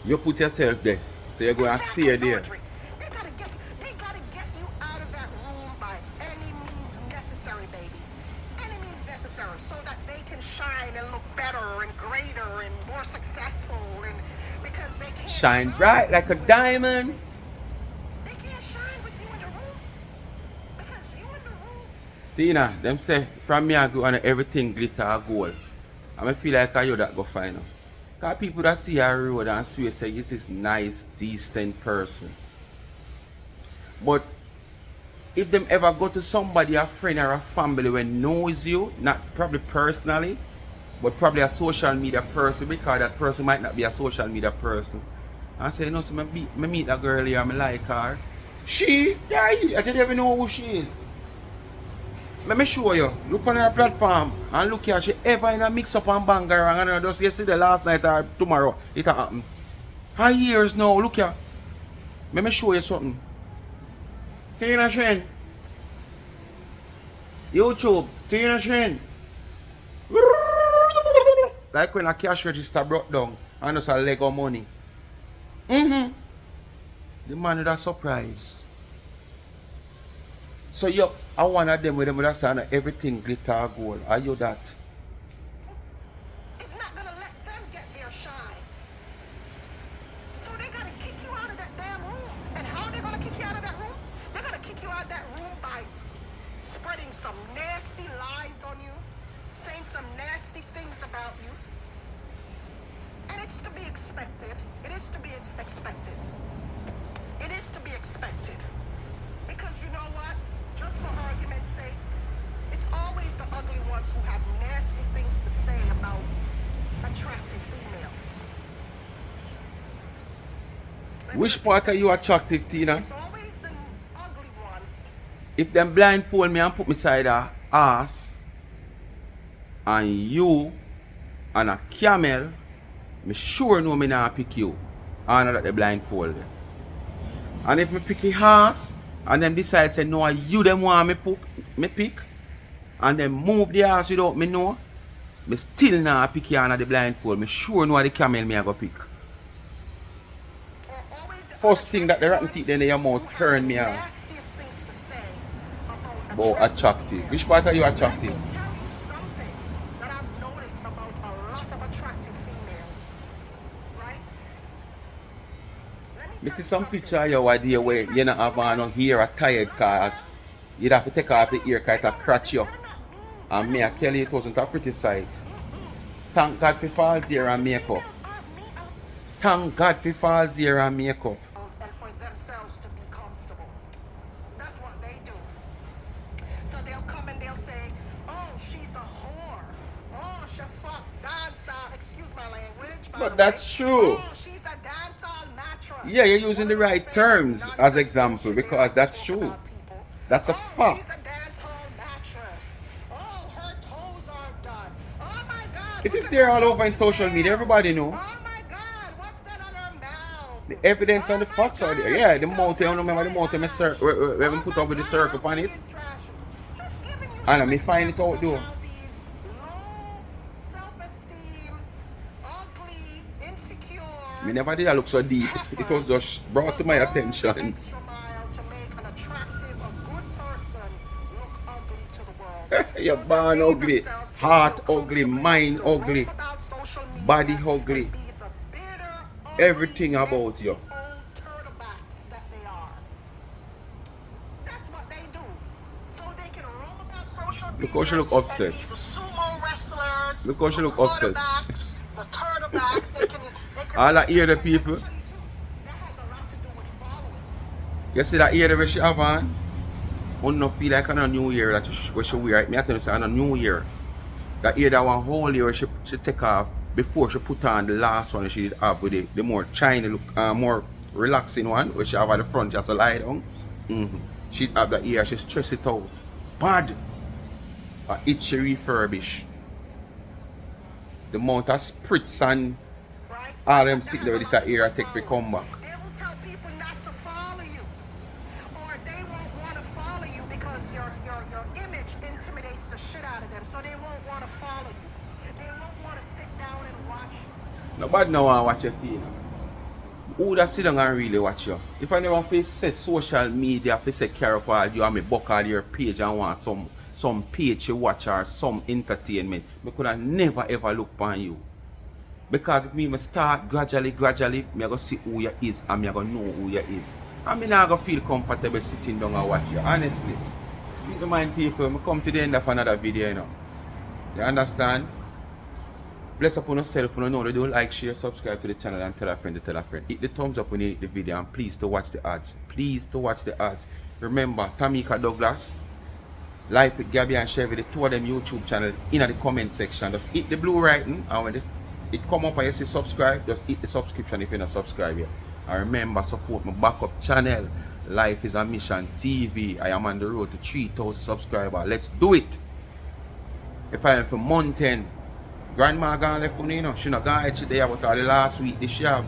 You put yourself there. So you're going to Exactly, stay there. Audrey. They gotta get you out of that room by any means necessary, baby. Any means necessary, so that they can shine and look better and greater and more successful, and because they can't Shine bright like a diamond. They can't shine with you in the room because you in the room. Tina, them say from me I go on everything glitter or gold. I feel like I you that go find out. Because people that see a road and swear say this is nice, decent person. But if them ever go to somebody, a friend or a family when knows you, not probably personally, but probably a social media person, because that person might not be a social media person. And say, you know, so me meet that girl here, I like her. She? Yeah, I didn't even know who she is. Let me show you. Look on her platform and look here. She ever in a mix up and banger and just yesterday, last night or tomorrow. It happened. Her years now. Look here. Let me show you something. Tina Shen. YouTube. Tina Shen. Like when a cash register broke down and just a leg of money. The man with a surprise. So you are one of them with them that say everything glitter or gold. Are you that? It's not gonna let them get their shine. So they gotta kick you out of that damn room. And how are they gonna kick you out of that room? They're gonna kick you out of that room by spreading some nasty lies on you, saying some nasty things about you. And it's to be expected. It is to be expected. It is to be expected. Because you know what? Just for argument's sake, it's always the ugly ones who have nasty things to say about attractive females. Which part are you attractive, Tina? It's always the ugly ones. If them blindfold me and put me side a ass and you and a camel, me sure know me not pick you. And that the blindfold. And if me pick the ass and them decide say no you them want me pick and then move the ass without me know, me still not pick you under the blindfold. Me sure know the camel me I go pick. First thing that the rotten teeth then in your mouth turn me out. About attractive. Which part are you attractive? Let me tell you something that I've noticed about a lot of attractive females, right? Let me Me tell see you some something. picture of you idea where you not have on no hair or tired car. You'd have to take off the ear because it crutch you. And me I tell you it wasn't a pretty sight. Thank God for falls here and makeup. Thank God for falls here and makeup. And for themselves to be comfortable. That's what they do. So they'll come and they'll say, oh, she's a whore. Oh, she fuck dancehall. Excuse my language, by the But way. that's true. Oh, she's a dancehall mattress. Yeah, you're using One the of those right famous terms as nonsense example bullshit they because like to that's talk true. about people. That's a Oh, fact. she's a dancehall mattress. Oh, her toes aren't done. Oh my God, It look is at there her all over in broken social media. nail. Everybody know. Oh my God, what's that on her mouth? The evidence and the facts are there. Yeah, the mountain, I remember the mountain we haven't put up with the circle upon it. And let me find it out though. Me never did I look so deep. It was just brought to my attention. You're born ugly, heart ugly, mind ugly, body ugly. Everything about you. Look how she look obsessed. Look how she look obsessed. All that ear the people. You see that ear that she have on? Wouldn't not feel like on a new year that she wear. Me I tell you say on a new year. That ear that one whole year she take off before she put on the last one she did have with the more shiny look, more relaxing one where she have at the front just to lie down. She have that ear, she stress it out. Bad. It she refurbish. The amount of spritz and all them sit there with this ear take to come back. It will tell people not to follow you. Or they won't want to follow you because your image intimidates the shit out of them. So they won't want to follow you. They won't want to sit down and watch you. Nobody no want to watch your TV. Who that sit down and really watch you? If I never face say social media, if I say care of you and me book out your page and want some page you watch or some entertainment, I could have never ever look upon you. Because if me start gradually, me I go see who you is and me I go know who you is. And me not go feel comfortable sitting down and watch you. Honestly. Keep in mind people, I come to the end of another video, you know. You understand? Bless upon yourself, you know, do like, share, subscribe to the channel and tell a friend to tell a friend. Hit the thumbs up when you hit the video and please to watch the ads. Please to watch the ads. Remember, Tamika Douglas, Life with Gabby and Chevy, the two of them YouTube channel in the comment section. Just hit the blue writing and when it come up and you see subscribe, just hit the subscription if you're not subscribed yet. And remember, support my backup channel, Life is a Mission TV. I am on the road to 3,000 subscribers. Let's do it. If I am for mountain, grandma gone left for me, you know. She not gone today about all the last week this year.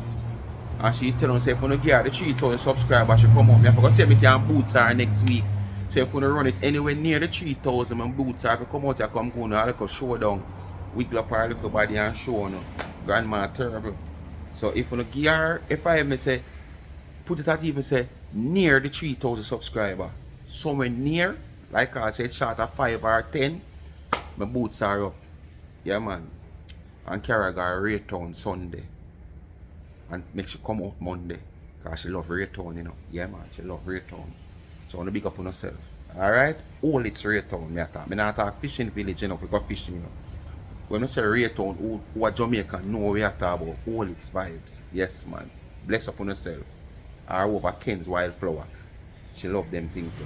And she tell us if you don't get the 3,000 subscribers, she come up. I forgot to say me can boots her next week. So if you don't run it anywhere near the 3,000 and boots her, I can come out and come go now, like show down. Wiggle up her little body and show no. Grandma terrible. So if you don't get her, if I ever say, put it at even say near the 3,000 subscriber. Somewhere near, like I said, short of 5 or 10, my boots are up. Yeah man. And Kara got Raytown Sunday. And make she come out Monday. Because she love Raytown, you know. Yeah man, she love Raytown. So I want to big up on herself. Alright? All it's Raytown, me talk. Me not talk fishing village, you know, we go fishing, you know. When I say Raytown, who are Jamaican know we are talking about all its vibes. Yes man. Bless up on herself. Or over Ken's Wildflower. She love them things though.